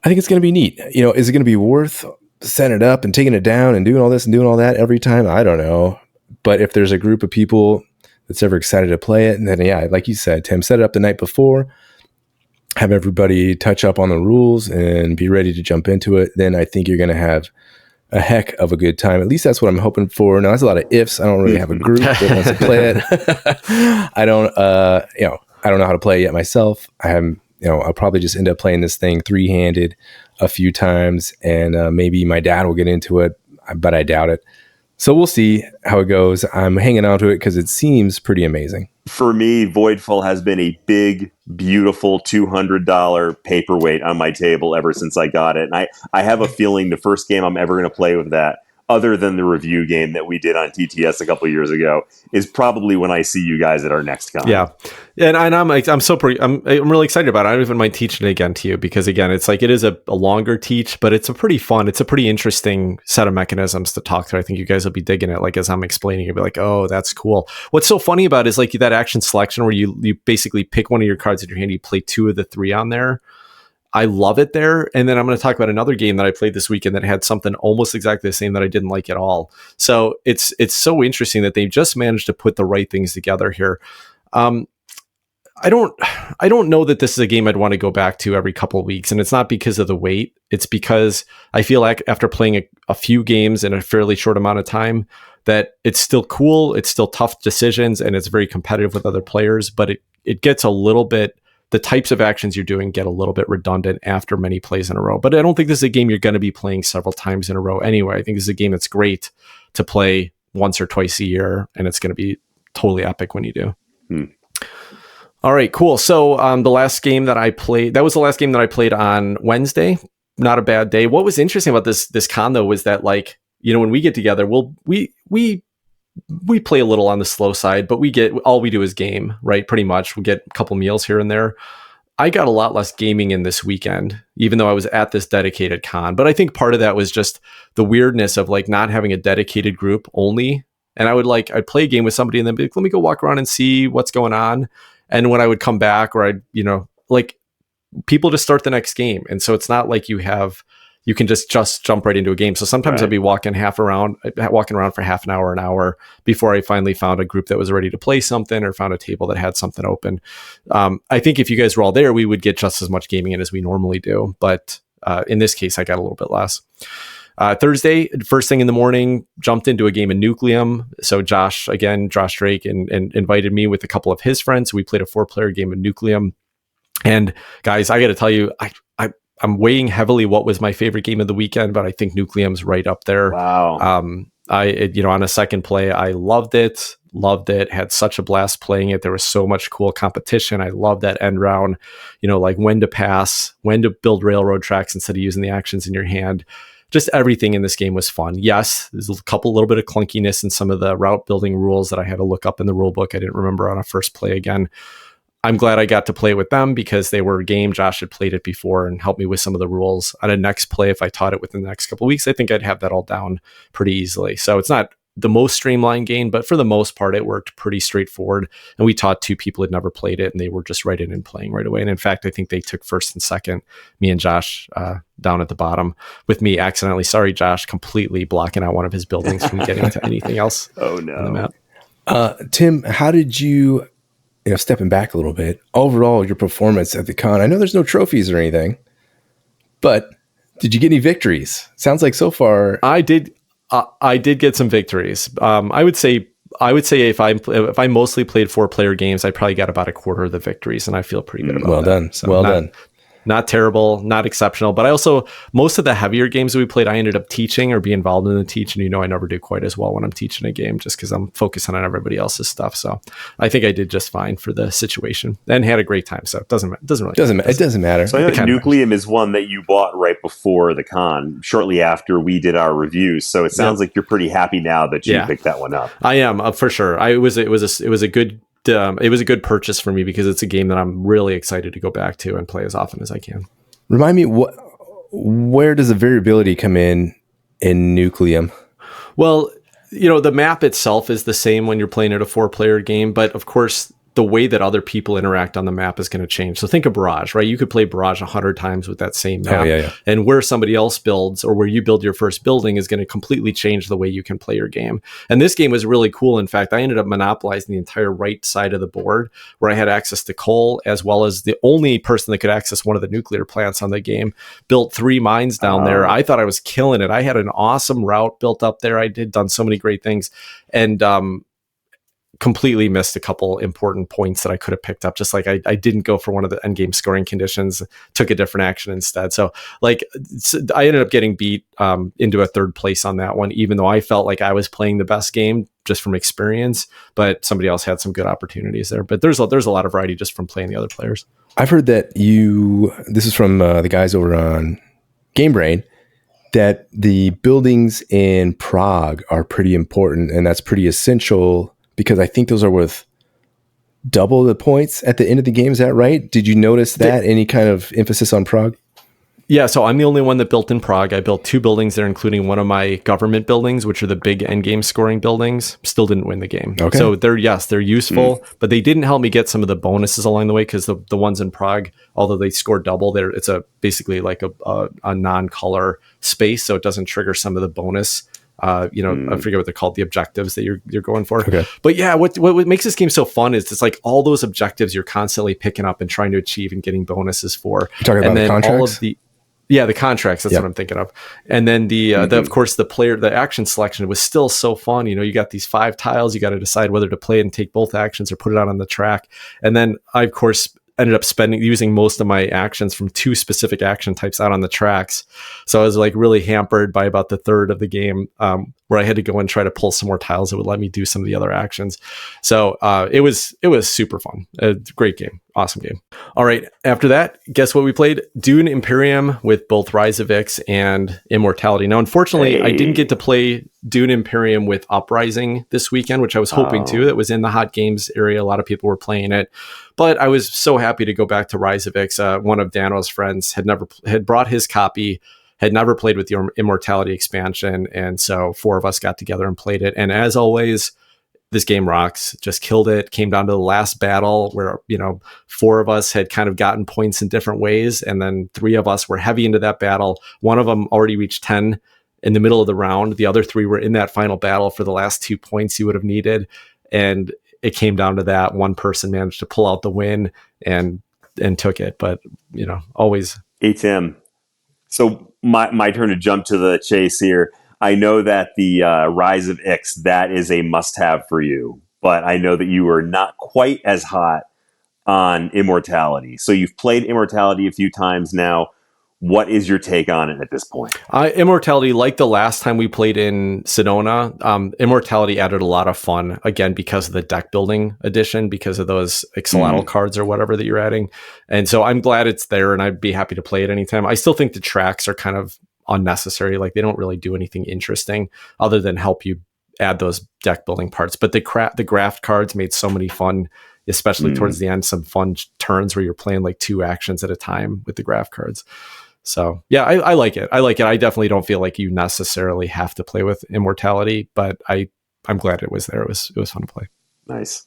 it's going to be neat. Is it going to be worth setting it up and taking it down and doing all this and doing all that every time? I don't know. But if there's a group of people that's ever excited to play it, and then, yeah, like you said, Tim, set it up the night before, have everybody touch up on the rules and be ready to jump into it, then I think you're going to have a heck of a good time. At least that's what I'm hoping for. Now, that's a lot of ifs. I don't really have a group that wants to play it. I don't know how to play it yet myself. I haven't, I'll probably just end up playing this thing 3-handed a few times, and maybe my dad will get into it, but I doubt it. So we'll see how it goes. I'm hanging on to it because it seems pretty amazing. For me, Voidfall has been a big, beautiful $200 paperweight on my table ever since I got it. And I have a feeling the first game I'm ever going to play with that, other than the review game that we did on TTS a couple of years ago, is probably when I see you guys at our next con. Yeah, and I'm really excited about it. I don't even mind teaching it again to you, because again, it's it is a longer teach, but it's a pretty interesting set of mechanisms to talk through. I think you guys will be digging it. As I'm explaining, you'll be like, oh, that's cool. What's so funny about it is that action selection where you basically pick one of your cards in your hand, you play 2 of the 3 on there. I love it there. And then I'm going to talk about another game that I played this weekend that had something almost exactly the same that I didn't like at all. So it's so interesting that they just managed to put the right things together here. I don't know that this is a game I'd want to go back to every couple of weeks. And it's not because of the wait. It's because I feel like after playing a few games in a fairly short amount of time, that it's still cool. It's still tough decisions, and it's very competitive with other players, but it gets a little bit, the types of actions you're doing get a little bit redundant after many plays in a row. But I don't think this is a game you're going to be playing several times in a row anyway. I think this is a game that's great to play once or twice a year, and it's going to be totally epic when you do. All right, cool. So the last game that I played, that was the last game that I played on Wednesday. Not a bad day. What was interesting about this con, though, was that when we get together, we play a little on the slow side, but all we do is game, right? Pretty much. We get a couple meals here and there. I got a lot less gaming in this weekend, even though I was at this dedicated con. But I think part of that was just the weirdness of not having a dedicated group only. And I'd play a game with somebody and then be like, let me go walk around and see what's going on. And when I would come back, or people just start the next game. And so it's not like you have you can just jump right into a game. So sometimes I'd be walking around for half an hour before I finally found a group that was ready to play something or found a table that had something open. I think if you guys were all there, we would get just as much gaming in as we normally do. But in this case, I got a little bit less. Thursday, first thing in the morning, jumped into a game of Nucleum. So Josh Drake, and invited me with a couple of his friends. We played a 4-player game of Nucleum. And guys, I got to tell you, I'm weighing heavily what was my favorite game of the weekend, but I think Nucleum's right up there. Wow. On a second play, I loved it, had such a blast playing it. There was so much cool competition. I loved that end round, like when to pass, when to build railroad tracks instead of using the actions in your hand. Just everything in this game was fun. Yes, there's a little bit of clunkiness in some of the route building rules that I had to look up in the rule book. I didn't remember on a first play again. I'm glad I got to play with them because they were a game. Josh had played it before and helped me with some of the rules. On a next play, if I taught it within the next couple of weeks, I think I'd have that all down pretty easily. So it's not the most streamlined game, but for the most part, it worked pretty straightforward. And we taught 2 people who had never played it, and they were just right in and playing right away. And in fact, I think they took first and second, me and Josh down at the bottom, with me accidentally, sorry, Josh, completely blocking out one of his buildings from getting to anything else on the map. Tim, how did you stepping back a little bit, overall, your performance at the con? I know there's no trophies or anything, but did you get any victories? Sounds like so far. I did get some victories. I would say if I mostly played 4-player games, I probably got about a quarter of the victories, and I feel pretty good about that. Well done. Not terrible, not exceptional, but I also, most of the heavier games that we played, I ended up teaching or be involved in the teach. And I never do quite as well when I'm teaching a game just because I'm focusing on everybody else's stuff. So I think I did just fine for the situation and had a great time. So it doesn't matter. So I know Nucleum is one that you bought right before the con, shortly after we did our review. So it sounds like you're pretty happy now that you picked that one up. I am, for sure. It was a good purchase for me because it's a game that I'm really excited to go back to and play as often as I can. Remind me, where does the variability come in Nucleum? Well, the map itself is the same when you're playing at a 4-player game, but of course, the way that other people interact on the map is going to change. So think of Barrage, right? You could play Barrage 100 times with that same map. And where somebody else builds or where you build your first building is going to completely change the way you can play your game. And this game was really cool. In fact, I ended up monopolizing the entire right side of the board where I had access to coal, as well as the only person that could access one of the nuclear plants on the game. Built 3 mines down there. I thought I was killing it. I had an awesome route built up there. I did done so many great things. And, completely missed a couple important points that I could have picked up. Just like I didn't go for one of the end game scoring conditions, took a different action instead. So I ended up getting beat into a 3rd place on that one, even though I felt like I was playing the best game just from experience, but somebody else had some good opportunities there. But there's a lot of variety just from playing the other players. I've heard that this is from the guys over on Game Brain, that the buildings in Prague are pretty important, and that's pretty essential because I think those are worth double the points at the end of the game. Is that right? Did you notice that? Any kind of emphasis on Prague? Yeah, so I'm the only one that built in Prague. I built 2 buildings there, including one of my government buildings, which are the big endgame scoring buildings. Still didn't win the game. Okay. So they're useful, but they didn't help me get some of the bonuses along the way because the ones in Prague, although they score double, it's basically like a non-color space, so it doesn't trigger some of the bonus. I forget what they're called, the objectives that you're going for. Okay. But yeah, what makes this game so fun is it's like all those objectives you're constantly picking up and trying to achieve and getting bonuses for. You're talking about the contracts? The contracts. That's what I'm thinking of. And then of course, the action selection was still so fun. You got these 5 tiles. You got to decide whether to play and take both actions or put it out on the track. And then I, of course, ended up using most of my actions from 2 specific action types out on the tracks. So I was like really hampered by about the 3rd of the game, where I had to go and try to pull some more tiles that would let me do some of the other actions. So it was super fun. A great game. Awesome game. All right. After that, guess what we played? Dune Imperium with both Rise of Ix and Immortality. Now, unfortunately, I didn't get to play Dune Imperium with Uprising this weekend, which I was hoping to. That was in the hot games area. A lot of people were playing it. But I was so happy to go back to Rise of Ix. One of Dano's friends had brought his copy, had never played with the Immortality expansion. And so 4 of us got together and played it. And as always, this game rocks. Just killed it. Came down to the last battle where, 4 of us had kind of gotten points in different ways. And then 3 of us were heavy into that battle. One of them already reached 10 in the middle of the round. The other 3 were in that final battle for the last 2 points you would have needed. And it came down to that. One person managed to pull out the win and took it. But, always. Hey, Tim. So my turn to jump to the chase here. I know that the Rise of Ix, that is a must-have for you, but I know that you are not quite as hot on Immortality. So you've played Immortality a few times now. What is your take on it at this point? Immortality, like the last time we played in Sedona, Immortality added a lot of fun, again, because of the deck building edition, because of those axolotl cards or whatever that you're adding. And so I'm glad it's there, and I'd be happy to play it anytime. I still think the tracks are kind of unnecessary. Like, they don't really do anything interesting other than help you add those deck building parts. But the graft cards made so many fun, especially towards the end, some fun turns where you're playing like 2 actions at a time with the graft cards. So yeah, I like it. I definitely don't feel like you necessarily have to play with Immortality, but I'm glad it was there. It was fun to play. Nice.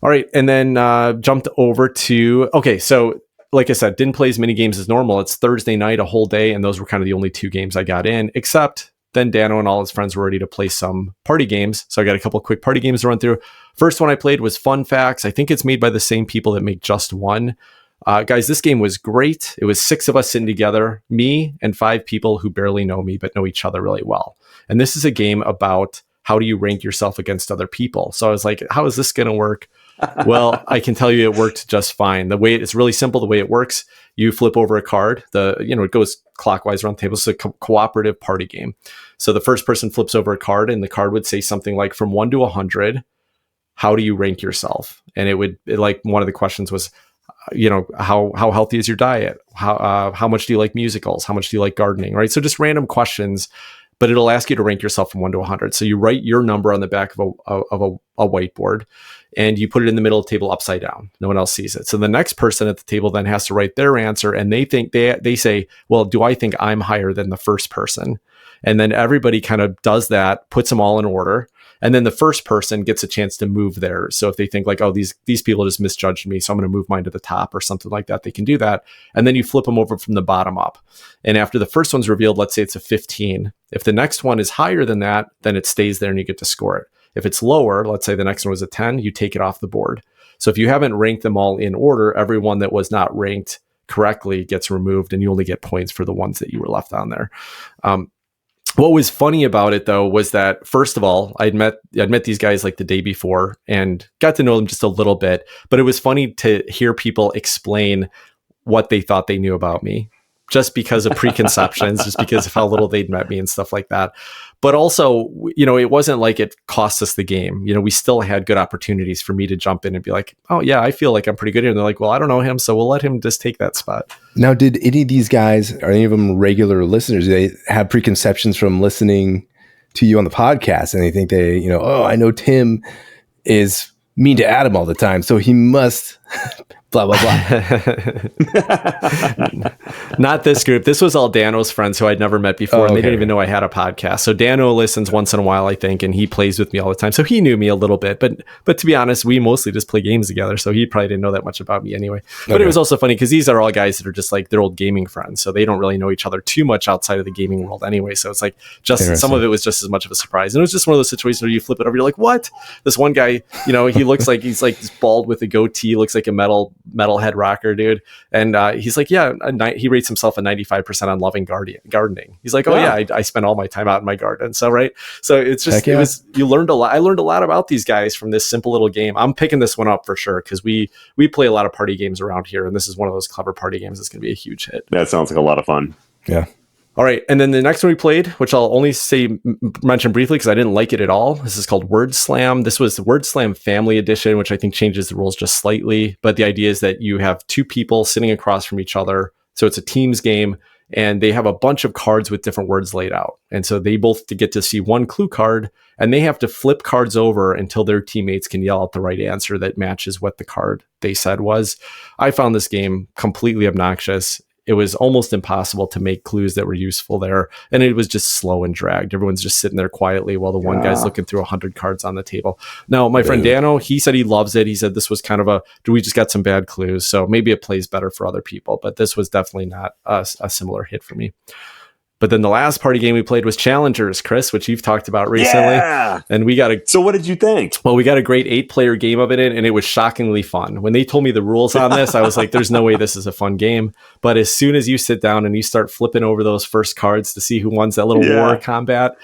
All right. And then jumped over to, okay, so like I said, didn't play as many games as normal. It's Thursday night, a whole day, and those were kind of the only 2 games I got in, except then Dano and all his friends were ready to play some party games. So I got a couple quick party games to run through. First one I played was Fun Facts. I think it's made by the same people that make Just One. Guys, this game was great. It was 6 of us sitting together, me and 5 people who barely know me, but know each other really well. And this is a game about how do you rank yourself against other people. So I was like, how is this going to work? Well, I can tell you it worked just fine. The way it's really simple. The way it works, you flip over a card. It goes clockwise around the table. It's a cooperative party game. So the first person flips over a card, and the card would say something like, from 1 to 100, how do you rank yourself? And one of the questions was, how healthy is your diet? How much do you like musicals? How much do you like gardening? Right. So just random questions, but it'll ask you to rank yourself from 1 to 100. So you write your number on the back of a whiteboard, and you put it in the middle of the table upside down. No one else sees it. So the next person at the table then has to write their answer, and they say, well, do I think I'm higher than the first person? And then everybody kind of does that, puts them all in order. And then the first person gets a chance to move theirs. So if they think like, oh, these people just misjudged me, so I'm going to move mine to the top or something like that, they can do that. And then you flip them over from the bottom up. And after the first one's revealed, let's say it's a 15. If the next one is higher than that, then it stays there and you get to score it. If it's lower, let's say the next one was a 10, you take it off the board. So if you haven't ranked them all in order, everyone that was not ranked correctly gets removed, and you only get points for the ones that you were left on there. What was funny about it, though, was that, first of all, I'd met these guys like the day before and got to know them just a little bit. But it was funny to hear people explain what they thought they knew about me, just because of preconceptions, just because of how little they'd met me and stuff like that. But also, it wasn't like it cost us the game. We still had good opportunities for me to jump in and be like, oh, yeah, I feel like I'm pretty good here. And they're like, well, I don't know him, so we'll let him just take that spot. Now, did any of these guys, are any of them regular listeners? Do they have preconceptions from listening to you on the podcast? And they think I know Tim is mean to Adam all the time, so he must blah, blah, blah. Not this group. This was all Dano's friends who I'd never met before, and they didn't even know I had a podcast. So Dano listens once in a while, I think, and he plays with me all the time. So he knew me a little bit, but to be honest, we mostly just play games together. So he probably didn't know that much about me anyway. But it was also funny because these are all guys that are just like, they're old gaming friends. So they don't really know each other too much outside of the gaming world anyway. So it's like, just some of it was just as much of a surprise. And it was just one of those situations where you flip it over, you're like, what? This one guy, he looks like he's bald with a goatee, looks like a metalhead rocker dude, and he's like, he rates himself a 95% on loving gardening. He's like, I spend all my time out in my garden. So it's just you learned a lot. I learned a lot about these guys from this simple little game. I'm picking this one up for sure because we play a lot of party games around here, and this is one of those clever party games that's going to be a huge hit. That sounds like a lot of fun. Yeah. All right, and then the next one we played, which I'll only mention briefly because I didn't like it at all. This is called Word Slam. This was the Word Slam Family Edition, which I think changes the rules just slightly. But the idea is that you have 2 people sitting across from each other. So it's a teams game, and they have a bunch of cards with different words laid out. And so they both get to see one clue card, and they have to flip cards over until their teammates can yell out the right answer that matches what the card they said was. I found this game completely obnoxious. it was almost impossible to make clues that were useful there. And it was just slow and dragged. Everyone's just sitting there quietly while the one guy's looking through 100 cards on the table. Now, my friend Dano, he said he loves it. He said this was kind of we just got some bad clues. So maybe it plays better for other people, but this was definitely not a similar hit for me. But then the last party game we played was Challengers, Chris, which you've talked about recently. Yeah. And we got So what did you think? Well, we got a great 8-player game of it, and it was shockingly fun. When they told me the rules on this, I was like, there's no way this is a fun game. But as soon as you sit down and you start flipping over those first cards to see who wins that little war combat,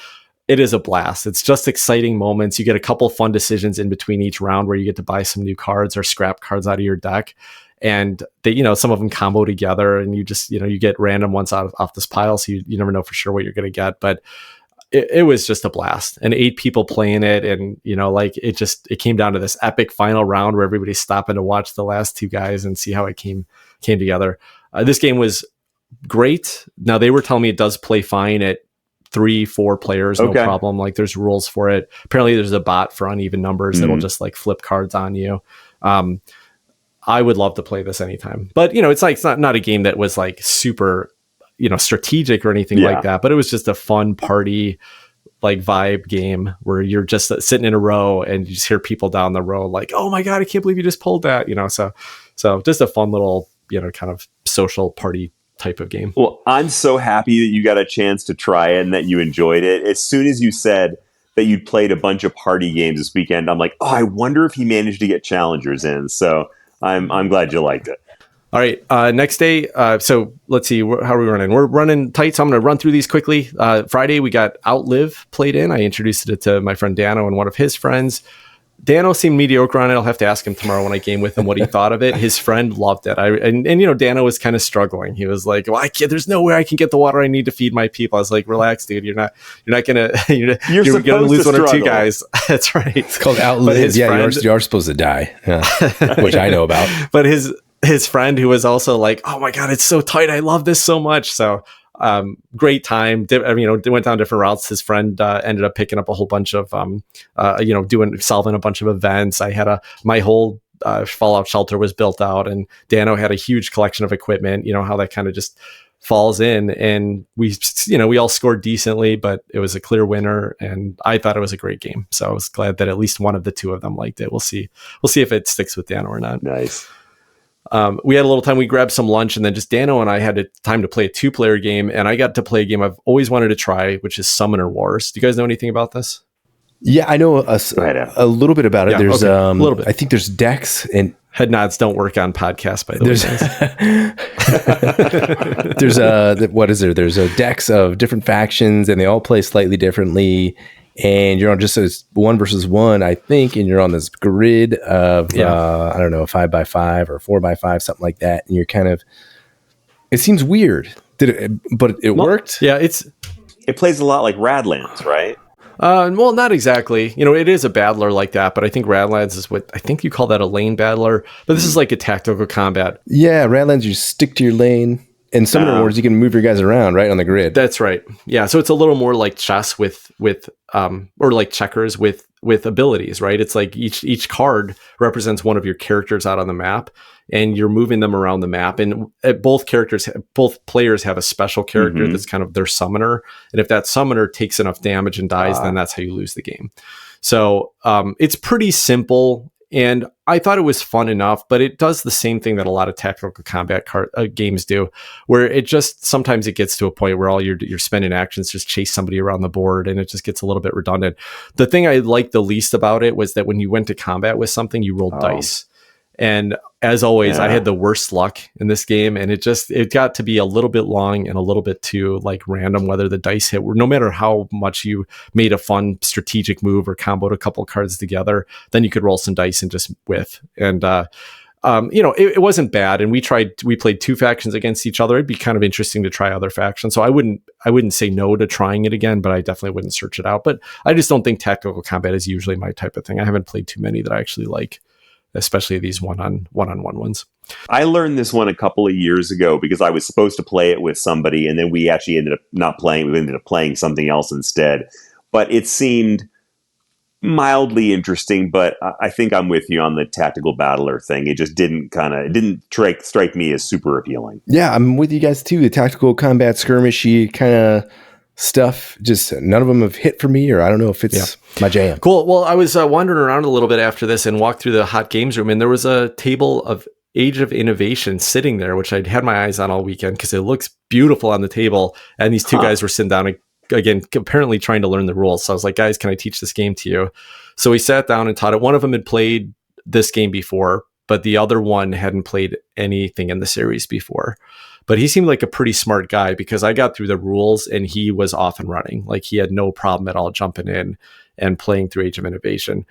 it is a blast. It's just exciting moments. You get a couple fun decisions in between each round where you get to buy some new cards or scrap cards out of your deck. And they, some of them combo together, and you just, you get random ones off this pile. So you never know for sure what you're going to get. But it was just a blast, and 8 people playing it. And, it came down to this epic final round where everybody's stopping to watch the last 2 guys and see how it came together. This game was great. Now, they were telling me it does play fine at 3-4 players, no problem. Like, there's rules for it. Apparently there's a bot for uneven numbers that'll just like flip cards on you. I would love to play this anytime, but it's not a game that was like super, strategic or anything like that, but it was just a fun party, like vibe game where you're just sitting in a row and you just hear people down the row like, oh my God, I can't believe you just pulled that, so just a fun little, kind of social party type of game. Well, I'm so happy that you got a chance to try it and that you enjoyed it. As soon as you said that you'd played a bunch of party games this weekend, I'm like, oh, I wonder if he managed to get Challengers in. So I'm glad you liked it. All right. Next day. So let's see. How are we running? We're running tight. So I'm going to run through these quickly. Friday, we got Outlive played in. I introduced it to my friend Dano and one of his friends. Dano seemed mediocre on it. I'll have to ask him tomorrow when I game with him what he thought of it. His friend loved it. Dano was kind of struggling. He was like, "Well, there's no way I can get the water I need to feed my people." I was like, "Relax, dude. You're not gonna you're gonna lose one or 2 guys." That's right. It's called Outlive. Yeah, you're supposed to die, which I know about. But his friend, who was also like, "Oh my God, it's so tight. I love this so much." So. Great time. They went down different routes. His friend ended up picking up a whole bunch of, solving a bunch of events. I had my whole Fallout shelter was built out, and Dano had a huge collection of equipment. How that kind of just falls in, and we all scored decently, but it was a clear winner, and I thought it was a great game. So I was glad that at least one of the 2 of them liked it. We'll see if it sticks with Dano or not. Nice. We had a little time. We grabbed some lunch, and then just Dano and I had time to play a 2-player game, and I got to play a game I've always wanted to try, which is Summoner Wars. Do you guys know anything about this? Yeah, I know a little bit about it. There's a little bit. I think there's decks, and head nods don't work on podcasts, by the way. There's what is there? There's a decks of different factions, and they all play slightly differently. And you're on just as 1 versus 1, I think, and you're on this grid of I don't know, 5x5 or 4x5, something like that. And you're kind of, it seems weird, but it worked. Yeah, it plays a lot like Radlands, right? Well, not exactly. It is a battler like that, but I think Radlands is what I think you call that a lane battler. But this is like a tactical combat. Yeah, Radlands, you stick to your lane. In Summoner Wars, you can move your guys around, right, on the grid. That's right. Yeah, so it's a little more like chess with or like checkers with abilities, right? It's like each card represents one of your characters out on the map, and you're moving them around the map. And both players have a special character that's kind of their summoner. And if that summoner takes enough damage and dies, then that's how you lose the game. So it's pretty simple. And I thought it was fun enough, but it does the same thing that a lot of tactical combat games do, where it just sometimes it gets to a point where all you're spending actions just chase somebody around the board, and it just gets a little bit redundant. The thing I liked the least about it was that when you went to combat with something, you rolled dice. And as always, I had the worst luck in this game, and it got to be a little bit long and a little bit too like random whether the dice hit. No matter how much you made a fun strategic move or comboed a couple cards together, then you could roll some dice and just whiff. And it wasn't bad. And we played 2 factions against each other. It'd be kind of interesting to try other factions. So I wouldn't say no to trying it again, but I definitely wouldn't search it out. But I just don't think tactical combat is usually my type of thing. I haven't played too many that I actually like, especially these one-on-one ones. I learned this one a couple of years ago because I was supposed to play it with somebody, and then we actually ended up not playing. We ended up playing something else instead. But it seemed mildly interesting, but I think I'm with you on the tactical battler thing. It just didn't strike me as super appealing. Yeah, I'm with you guys too. The tactical combat skirmishy kind of stuff, just none of them have hit for me, or I don't know if it's my jam. Cool. Well, I was wandering around a little bit after this and walked through the hot games room, and there was a table of Age of Innovation sitting there, which I'd had my eyes on all weekend because it looks beautiful on the table. And these two guys were sitting down again, apparently trying to learn the rules. So I was like, guys, can I teach this game to you? So we sat down and taught it. One of them had played this game before, but the other one hadn't played anything in the series before. But he seemed like a pretty smart guy because I got through the rules and he was off and running. Like he had no problem at all jumping in and playing through Age of Innovation.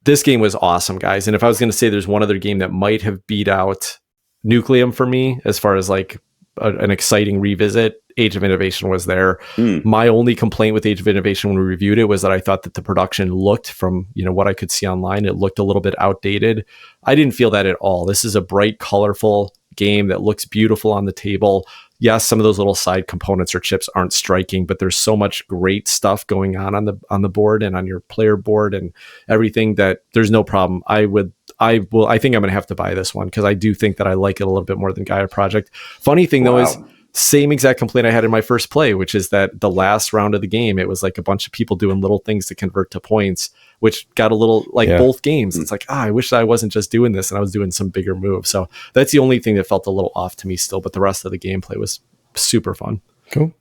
This game was awesome, guys. And if I was going to say there's one other game that might have beat out Nucleum for me, as far as like an exciting revisit, Age of Innovation was there. My only complaint with Age of Innovation when we reviewed it was that I thought that the production looked, from what I could see online, it looked a little bit outdated. I didn't feel that at all. This is a bright, colorful game that looks beautiful on the table. Yes, some of those little side components or chips aren't striking, but there's so much great stuff going on the board and on your player board and everything that there's no problem. I think I'm going to have to buy this one because I do think that I like it a little bit more than Gaia Project. Funny thing though is same exact complaint I had in my first play, which is that the last round of the game, it was like a bunch of people doing little things to convert to points, which got a little like both games. It's like, I wish I wasn't just doing this and I was doing some bigger moves. So that's the only thing that felt a little off to me still, but the rest of the gameplay was super fun. Cool.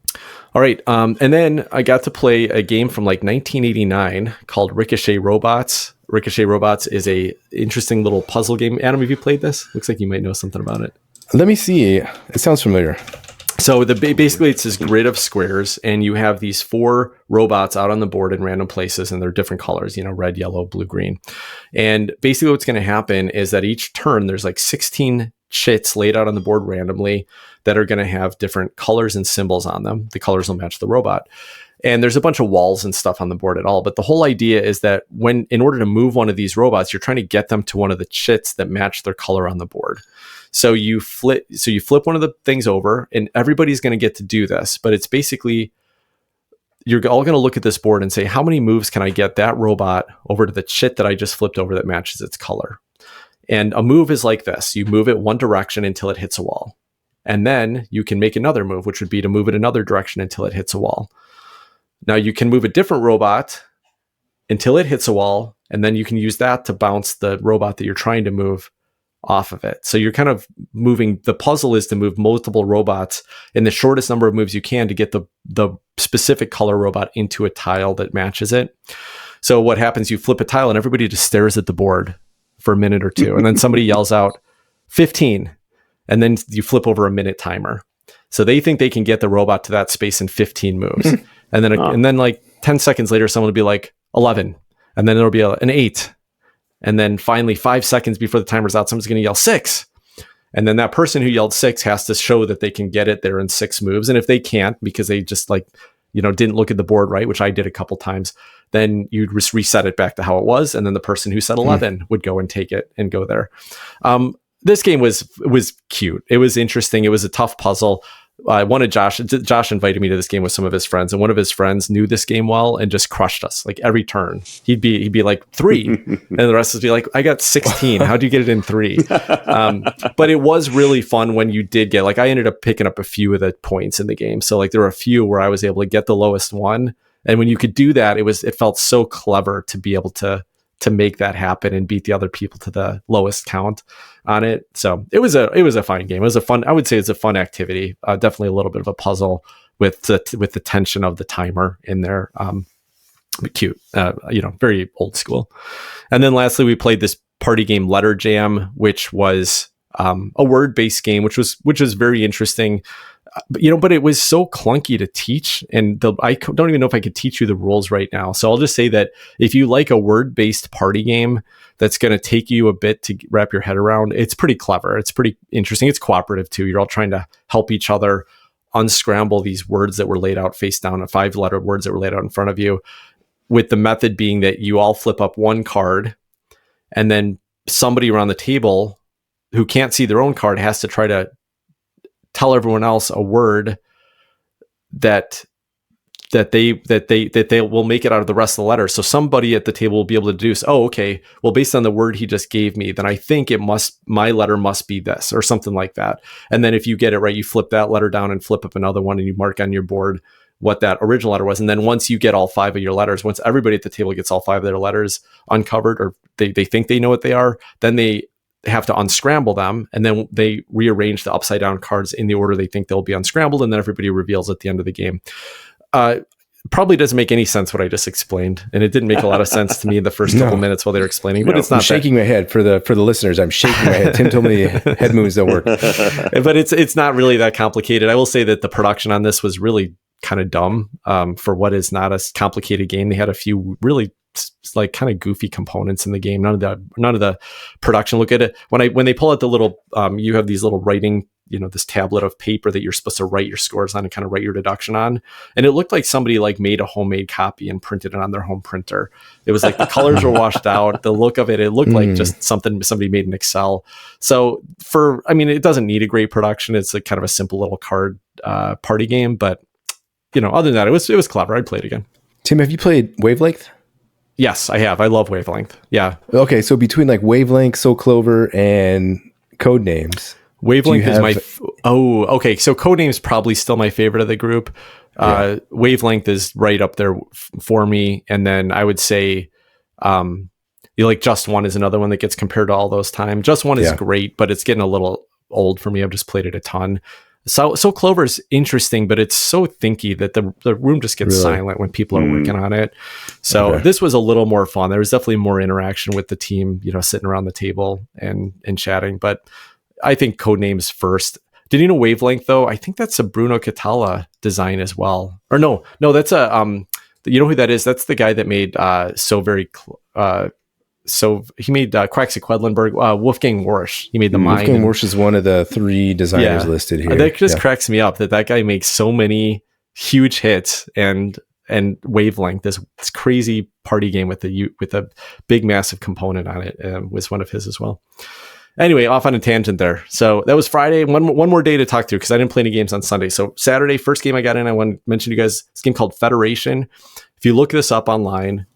All right. And then I got to play a game from like 1989 called Ricochet Robots. Ricochet Robots is a interesting little puzzle game. Adam, have you played this? Looks like you might know something about it. Let me see. It sounds familiar. So basically it's this grid of squares and you have these 4 robots out on the board in random places and they're different colors, red, yellow, blue, green. And basically what's going to happen is that each turn there's like 16 chits laid out on the board randomly that are going to have different colors and symbols on them. The colors will match the robot. And there's a bunch of walls and stuff on the board at all. But the whole idea is that in order to move one of these robots, you're trying to get them to one of the chits that match their color on the board. So you flip one of the things over and everybody's going to get to do this. But it's basically, you're all going to look at this board and say, how many moves can I get that robot over to the chit that I just flipped over that matches its color? And a move is like this. You move it one direction until it hits a wall. And then you can make another move, which would be to move it another direction until it hits a wall. Now you can move a different robot until it hits a wall, and then you can use that to bounce the robot that you're trying to move off of it. So you're kind of moving, the puzzle is to move multiple robots in the shortest number of moves you can to get the specific color robot into a tile that matches it. So what happens, you flip a tile and everybody just stares at the board for a minute or two, and then somebody yells out 15, and then you flip over a minute timer. So they think they can get the robot to that space in 15 moves. And then like 10 seconds later, someone will be like 11, and then it'll be an 8. And then finally 5 seconds before the timer's out, someone's going to yell 6. And then that person who yelled 6 has to show that they can get it there in 6 moves. And if they can't, because they just didn't look at the board right, which I did a couple times, then you'd just reset it back to how it was. And then the person who said 11 would go and take it and go there. This game was cute. It was interesting. It was a tough puzzle. Josh invited me to this game with some of his friends, and one of his friends knew this game well and just crushed us like every turn. He'd be like 3 and the rest would be like, I got 16. How'd you get it in 3? But it was really fun when you did get, like, I ended up picking up a few of the points in the game. So like there were a few where I was able to get the lowest one. And when you could do that, it felt so clever to be able to make that happen and beat the other people to the lowest count on it. So it was a fine game. It was I would say it's a fun activity. Definitely a little bit of a puzzle with the tension of the timer in there. But cute, very old school. And then lastly, we played this party game Letter Jam, which was a word-based game, which was very interesting. But it was so clunky to teach, and I don't even know if I could teach you the rules right now. So I'll just say that if you like a word-based party game that's going to take you a bit to wrap your head around, it's pretty clever. It's pretty interesting. It's cooperative too. You're all trying to help each other unscramble these words that were laid out face down, 5-letter words that were laid out in front of you, with the method being that you all flip up one card, and then somebody around the table who can't see their own card has to try to tell everyone else a word that that they will make it out of the rest of the letters. So somebody at the table will be able to deduce, oh, okay, well, based on the word he just gave me, then I think my letter must be this or something like that. And then if you get it right, you flip that letter down and flip up another one and you mark on your board what that original letter was. And then once you get all 5 of your letters, once everybody at the table gets all 5 of their letters uncovered, or they think they know what they are, then they have to unscramble them, and then they rearrange the upside down cards in the order they think they'll be unscrambled, and then everybody reveals at the end of the game. Probably doesn't make any sense what I just explained, and it didn't make a lot of sense to me in the first couple minutes while they were explaining. But it's not. I'm shaking my head for the listeners. I'm shaking my head. Tim told me head moves don't work. But it's not really that complicated. I will say that the production on this was really kind of dumb for what is not a complicated game. They had a few really like kind of goofy components in the game. None of the production. Look at it when they pull out the little. You have these little writing. This tablet of paper that you're supposed to write your scores on and kind of write your deduction on. And it looked like somebody like made a homemade copy and printed it on their home printer. It was like the colors were washed out. The look of it looked like just something somebody made in Excel. So it doesn't need a great production. It's like kind of a simple little card party game. But, other than that, it was clever. I'd play it again. Tim, have you played Wavelength? Yes, I have. I love Wavelength. Yeah. Okay. So between like Wavelength, Soul Clover, and Codenames, Wavelength is okay. So Codename's probably still my favorite of the group. Wavelength is right up there for me. And then I would say, Just One is another one that gets compared to all those time. Just One is great, but it's getting a little old for me. I've just played it a ton. So Clover is interesting, but it's so thinky that the room just gets silent when people are working on it. So this was a little more fun. There was definitely more interaction with the team, sitting around the table and chatting, but I think Codenames first. Did you know Wavelength though? I think that's a Bruno Catala design as well. Or no, that's you know who that is? That's the guy that made he made Quacksequedlinburg, Wolfgang Warsch. He made the Mine. Wolfgang Warsch is one of the 3 designers listed here. That just cracks me up that guy makes so many huge hits, and Wavelength, this crazy party game with a big massive component on it, was one of his as well. Anyway, off on a tangent there. So that was Friday. One more day to talk through because I didn't play any games on Sunday. So Saturday, first game I got in, I want to mention to you guys this game called Federation. If you look this up online,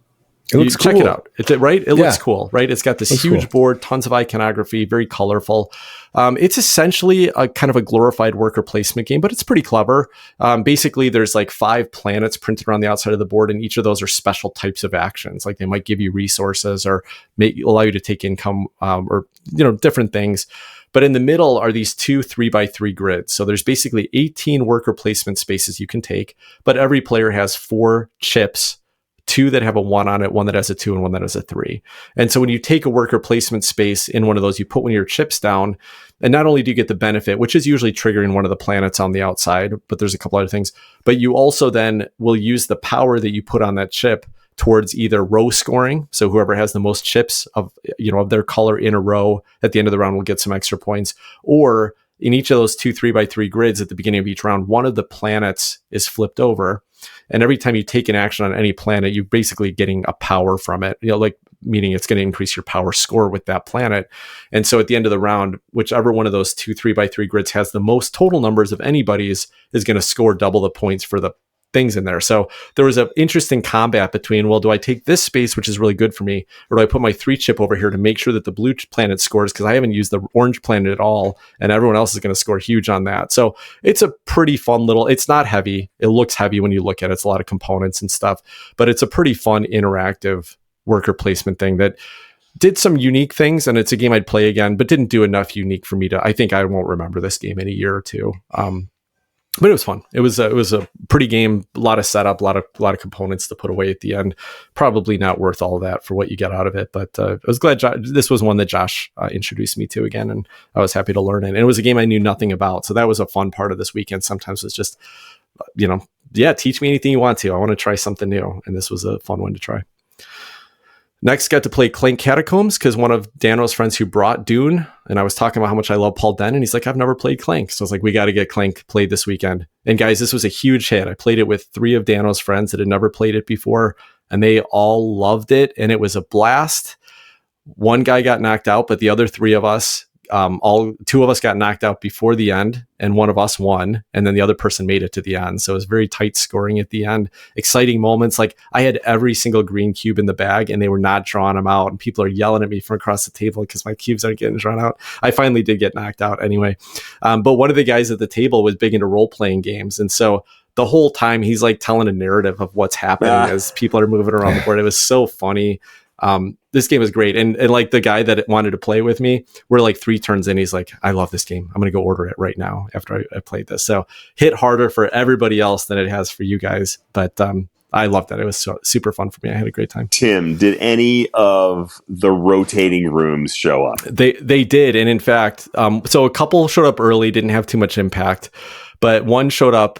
it looks cool. Check it out. It looks cool, right? It's got this huge board, tons of iconography, very colorful. It's essentially a kind of a glorified worker placement game, but it's pretty clever. Basically, there's like 5 planets printed around the outside of the board, and each of those are special types of actions. Like they might give you resources or allow you to take income, or different things. But in the middle are these 2 3x3 grids. So there's basically 18 worker placement spaces you can take, but every player has 4 chips. 2 that have a 1 on it, 1 that has a 2, and 1 that has a 3. And so when you take a worker placement space in one of those, you put one of your chips down, and not only do you get the benefit, which is usually triggering one of the planets on the outside, but there's a couple other things, but you also then will use the power that you put on that chip towards either row scoring. So whoever has the most chips of their color in a row at the end of the round will get some extra points. Or in each of those 2 3x3 grids at the beginning of each round, one of the planets is flipped over. And every time you take an action on any planet, you're basically getting a power from it, meaning it's going to increase your power score with that planet. And so at the end of the round, whichever one of those 2 3x3 grids has the most total numbers of anybody's is going to score double the points for the things in there. So there was an interesting combat between, well, do I take this space, which is really good for me, or do I put my 3 chip over here to make sure that the blue planet scores, because I haven't used the orange planet at all, and everyone else is going to score huge on that. So it's a pretty fun it's not heavy. It looks heavy when you look at it. It's a lot of components and stuff, but it's a pretty fun interactive worker placement thing that did some unique things, and it's a game I'd play again, but didn't do enough unique for me I think I won't remember this game in a year or two. But it was fun. It was a pretty game, a lot of setup, a lot of components to put away at the end. Probably not worth all of that for what you get out of it. But I was glad this was one that Josh introduced me to again, and I was happy to learn it. And it was a game I knew nothing about, so that was a fun part of this weekend. Sometimes it's just, teach me anything you want to. I want to try something new, and this was a fun one to try. Next, got to play Clank Catacombs because one of Dano's friends who brought Dune, and I was talking about how much I love Paul Den, and he's like, I've never played Clank. So I was like, we got to get Clank played this weekend. And guys, this was a huge hit. I played it with 3 of Dano's friends that had never played it before, and they all loved it, and it was a blast. One guy got knocked out, but the other 3 of us all two of us got knocked out before the end, and one of us won, and then the other person made it to the end. So it was very tight scoring at the end. Exciting moments. Like I had every single green cube in the bag, and they were not drawing them out, and people are yelling at me from across the table because my cubes aren't getting drawn out. I finally did get knocked out anyway. But one of the guys at the table was big into role-playing games, and so the whole time he's like telling a narrative of what's happening as people are moving around the board. It was so funny. This game is great. And like the guy that wanted to play with me, we're like 3 turns in. He's like, I love this game. I'm going to go order it right now after I played this. So hit harder for everybody else than it has for you guys. But I loved it. It was super fun for me. I had a great time. Tim, did any of the rotating rooms show up? They did. And in fact, so a couple showed up early, didn't have too much impact, but one showed up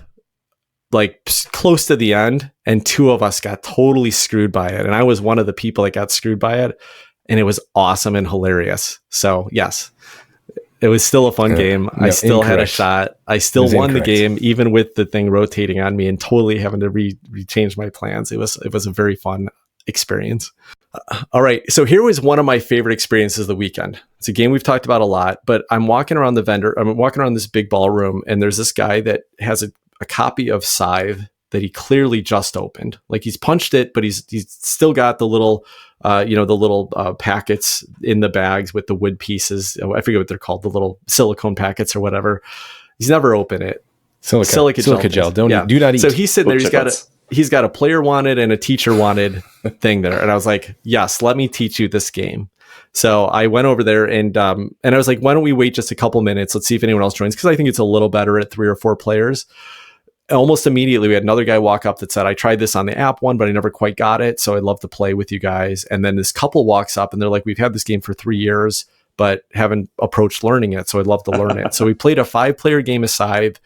like close to the end, and 2 of us got totally screwed by it. And I was one of the people that got screwed by it, and it was awesome and hilarious. So yes, it was still a fun game. I still had a shot. I still won the game, even with the thing rotating on me and totally having to rechange my plans. It was a very fun experience. All right. So here was one of my favorite experiences of the weekend. It's a game we've talked about a lot, but I'm walking around this big ballroom, and there's this guy that has a copy of Scythe that he clearly just opened. Like he's punched it, but he's still got the little, packets in the bags with the wood pieces. I forget what they're called, the little silicone packets or whatever. He's never opened it. Silica gel. Do not eat. So he's sitting there. He's got a player wanted and a teacher wanted thing there. And I was like, yes, let me teach you this game. So I went over there and I was like, why don't we wait just a couple minutes? Let's see if anyone else joins. Cause I think it's a little better at 3 or 4 players. Almost immediately, we had another guy walk up that said, I tried this on the app one, but I never quite got it. So I'd love to play with you guys. And then this couple walks up and they're like, we've had this game for 3 years, but haven't approached learning it. So I'd love to learn it. So we played a 5-player game of Scythe.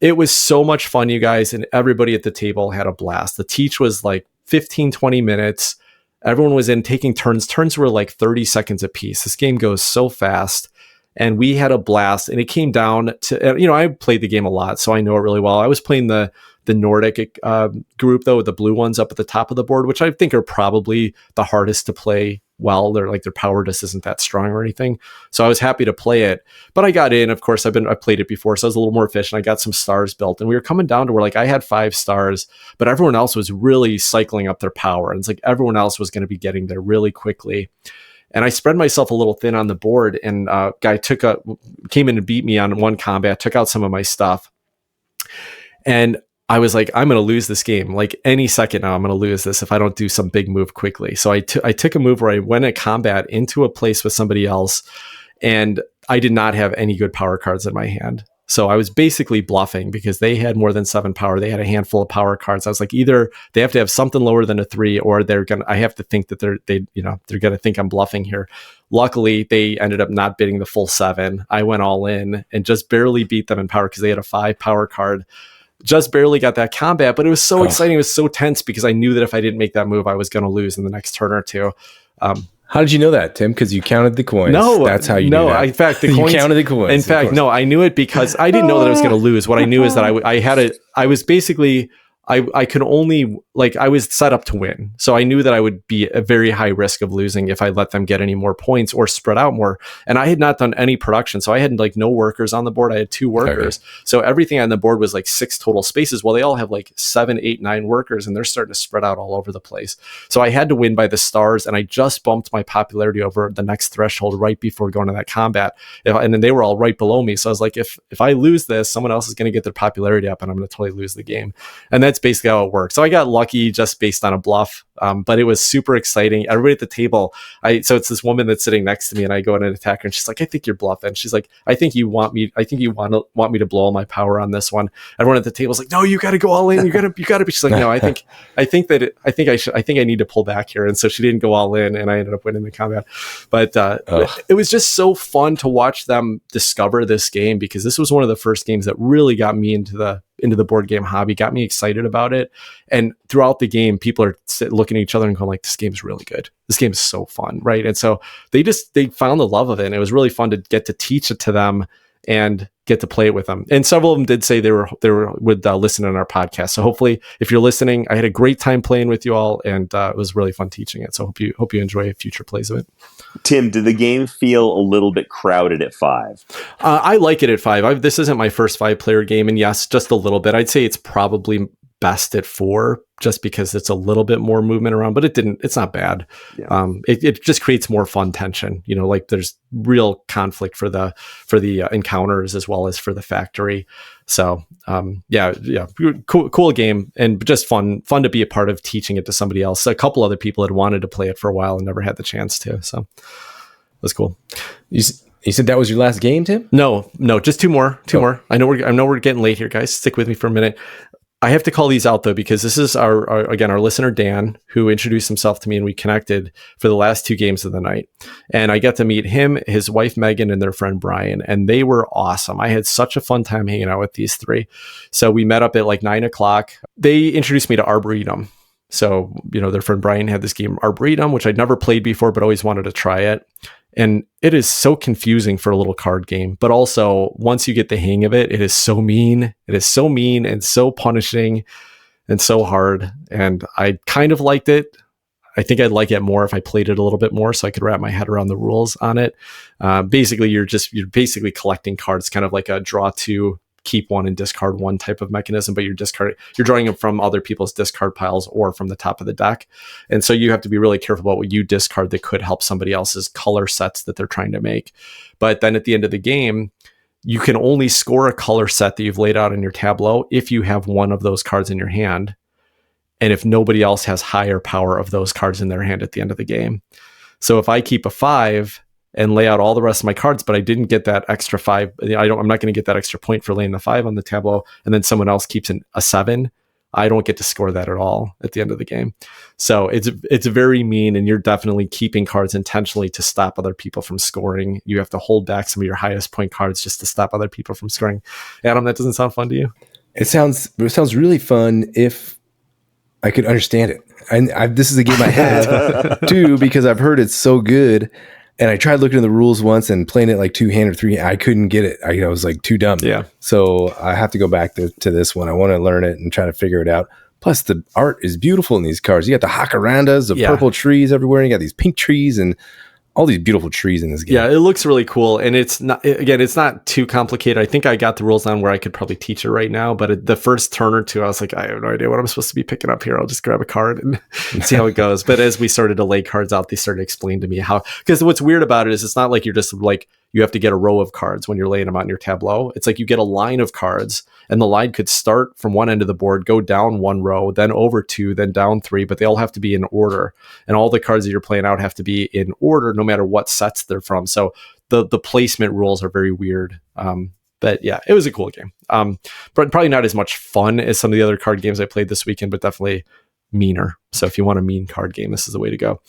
It was so much fun, you guys. And everybody at the table had a blast. The teach was like 15, 20 minutes. Everyone was in taking turns. Turns were like 30 seconds a piece. This game goes so fast. And we had a blast, and it came down to, I played the game a lot, so I know it really well. I was playing the Nordic group, though, with the blue ones up at the top of the board, which I think are probably the hardest to play well. They're like, their power just isn't that strong or anything. So I was happy to play it. But I got in, of course, I played it before, so I was a little more efficient. I got some stars built, and we were coming down to where like I had 5 stars, but everyone else was really cycling up their power. And it's like everyone else was going to be getting there really quickly. And I spread myself a little thin on the board, and guy came in and beat me on one combat, took out some of my stuff. And I was like, I'm going to lose this game. Like any second now, I'm going to lose this if I don't do some big move quickly. So I took a move where I went at combat into a place with somebody else, and I did not have any good power cards in my hand. So I was basically bluffing because they had more than 7 power. They had a handful of power cards. I was like, either they have to have something lower than a 3, or I have to think that they're going to think I'm bluffing here. Luckily, they ended up not bidding the full 7. I went all in and just barely beat them in power because they had a 5 power card. Just barely got that combat, but it was so exciting. It was so tense because I knew that if I didn't make that move, I was going to lose in the next turn or two. How did you know that, Tim? Because you counted the coins. No, that's how you knew that. In fact, the coins. You counted the coins. In fact, no, I knew it because I didn't know that I was going to lose. What I knew is that I was basically, I could only, like, I was set up to win. So I knew that I would be a very high risk of losing if I let them get any more points or spread out more. And I had not done any production. So I had like no workers on the board. I had 2 workers. Okay. So everything on the board was like 6 total spaces. Well, they all have like 7, 8, 9 workers, and they're starting to spread out all over the place. So I had to win by the stars, and I just bumped my popularity over the next threshold right before going to that combat. And then they were all right below me. So I was like, if I lose this, someone else is going to get their popularity up, and I'm going to totally lose the game. And that's basically how it works. So I got lucky just based on a bluff, but it was super exciting. Everybody at the table, so it's this woman that's sitting next to me, and I go in and attack her, and she's like, I think you're bluffing. She's like, I think you want me to blow all my power on this one. Everyone at the table is like, no, you got to go all in. You got to be. She's like, no, I think I need to pull back here. And so she didn't go all in, and I ended up winning the combat. But it was just so fun to watch them discover this game, because this was one of the first games that really got me into the board game hobby, got me excited about it. And throughout the game, people are looking at each other and going like, this game's really good. This game is so fun, right? And so they found the love of it, and it was really fun to get to teach it to them. and get to play it with them. And several of them did say they would listen on our podcast. So hopefully, if you're listening, I had a great time playing with you all, and it was really fun teaching it. So hope you enjoy future plays of it. Tim, did the game feel a little bit crowded at 5? I like it at 5. This isn't my first 5-player game, and yes, just a little bit. I'd say it's probably best at 4, just because it's a little bit more movement around, but it's not bad. Yeah. It just creates more fun tension, like there's real conflict for the encounters as well as for the factory. So cool game, and just fun to be a part of teaching it to somebody else. A couple other people had wanted to play it for a while and never had the chance to, so it was cool. You said that was your last game, Tim? No, just two more. I know we're getting late here, guys. Stick with me for a minute. I have to call these out though, because this is our listener, Dan, who introduced himself to me, and we connected for the last 2 games of the night. And I got to meet him, his wife, Megan, and their friend, Brian. And they were awesome. I had such a fun time hanging out with these 3. So we met up at like 9:00. They introduced me to Arboretum. So, their friend Brian had this game Arboretum, which I'd never played before, but always wanted to try it. And it is so confusing for a little card game, but also once you get the hang of it, it is so mean. It is so mean and so punishing and so hard. And I kind of liked it. I think I'd like it more if I played it a little bit more, so I could wrap my head around the rules on it. Basically, you're basically collecting cards, kind of like a draw 2, keep 1 and discard 1 type of mechanism, but you're drawing them from other people's discard piles or from the top of the deck. And so you have to be really careful about what you discard that could help somebody else's color sets that they're trying to make. But then at the end of the game, you can only score a color set that you've laid out in your tableau if you have one of those cards in your hand, and if nobody else has higher power of those cards in their hand at the end of the game. So if I keep a 5 and lay out all the rest of my cards, but I didn't get that extra 5. I'm not going to get that extra point for laying the 5 on the tableau, and then someone else keeps a 7. I don't get to score that at all at the end of the game. So it's very mean, and you're definitely keeping cards intentionally to stop other people from scoring. You have to hold back some of your highest point cards just to stop other people from scoring. Adam, that doesn't sound fun to you? It sounds really fun if I could understand it. And this is a game I have too, because I've heard it's so good. And I tried looking at the rules once and playing it like 2-hand or 3. I couldn't get it. I was like too dumb. Yeah. So I have to go back to this one. I want to learn it and try to figure it out. Plus, the art is beautiful in these cards. You got the jacarandas, the purple trees everywhere. And you got these pink trees and all these beautiful trees in this game. Yeah, it looks really cool. And it's not too complicated. I think I got the rules on where I could probably teach it right now. But the first turn or 2, I was like, I have no idea what I'm supposed to be picking up here. I'll just grab a card and see how it goes. But as we started to lay cards out, they started explaining to me how, because what's weird about it is it's not like you're just like, you have to get a row of cards when you're laying them out in your tableau. It's like you get a line of cards, and the line could start from one end of the board, go down 1 row, then over 2, then down 3, but they all have to be in order. And all the cards that you're playing out have to be in order, no matter what sets they're from. So the placement rules are very weird. But yeah, it was a cool game. But probably not as much fun as some of the other card games I played this weekend, but definitely meaner. So if you want a mean card game, this is the way to go.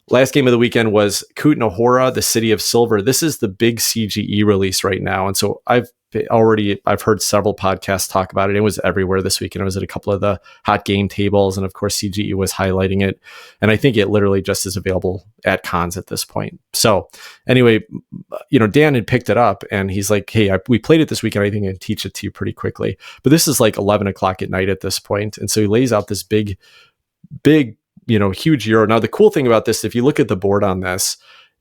Last game of the weekend was Kutna Hora, the City of Silver. This is the big CGE release right now. And so I've heard several podcasts talk about it. It was everywhere this weekend. I was at a couple of the hot game tables, and of course CGE was highlighting it. And I think it literally just is available at cons at this point. So anyway, Dan had picked it up, and he's like, hey, we played it this weekend. I think I can teach it to you pretty quickly. But this is like 11:00 at night at this point. And so he lays out this big, huge euro. Now, the cool thing about this, if you look at the board on this,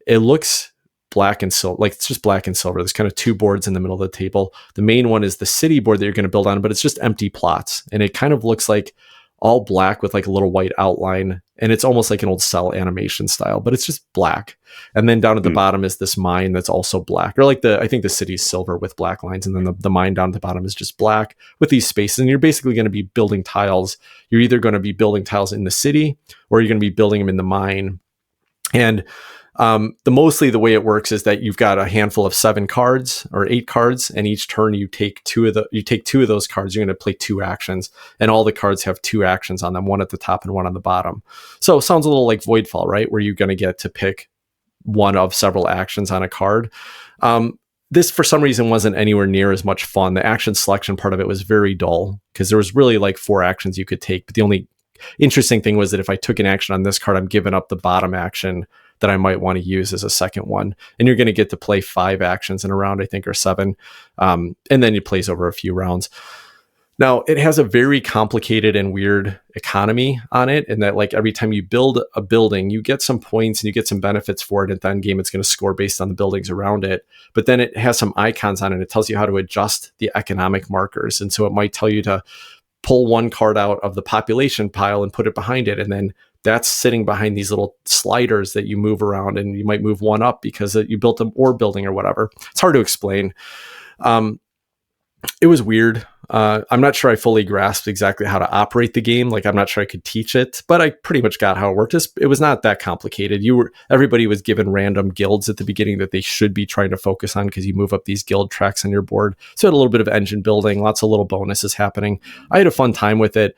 it looks black and silver, like it's just black and silver. There's kind of 2 boards in the middle of the table. The main one is the city board that you're going to build on, but it's just empty plots. And it kind of looks like all black with like a little white outline. And it's almost like an old cell animation style, but it's just black. And then down at the bottom is this mine that's also black, or like I think the city's silver with black lines. And then the mine down at the bottom is just black with these spaces. And you're basically going to be building tiles. You're either going to be building tiles in the city, or you're going to be building them in the mine. And mostly the way it works is that you've got a handful of 7 cards or 8 cards, and each turn you take 2 of those cards. You're going to play 2 actions, and all the cards have 2 actions on them, one at the top and one on the bottom. So it sounds a little like Voidfall, right? Where you're going to get to pick one of several actions on a card. This, for some reason, wasn't anywhere near as much fun. The action selection part of it was very dull, because there was really like 4 actions you could take. But the only interesting thing was that if I took an action on this card, I'm giving up the bottom action that I might want to use as a second one. And you're going to get to play 5 actions in a round, I think, or 7. And then it plays over a few rounds. Now, it has a very complicated and weird economy on it, in that like every time you build a building, you get some points and you get some benefits for it. At the end game, it's going to score based on the buildings around it. But then it has some icons on it. It tells you how to adjust the economic markers. And so it might tell you to pull one card out of the population pile and put it behind it. And then that's sitting behind these little sliders that you move around, and you might move one up because you built an ore building or whatever. It's hard to explain. It was weird. I'm not sure I fully grasped exactly how to operate the game. Like, I'm not sure I could teach it, but I pretty much got how it worked. It was not that complicated. Everybody was given random guilds at the beginning that they should be trying to focus on, because you move up these guild tracks on your board. So it had a little bit of engine building, lots of little bonuses happening. I had a fun time with it.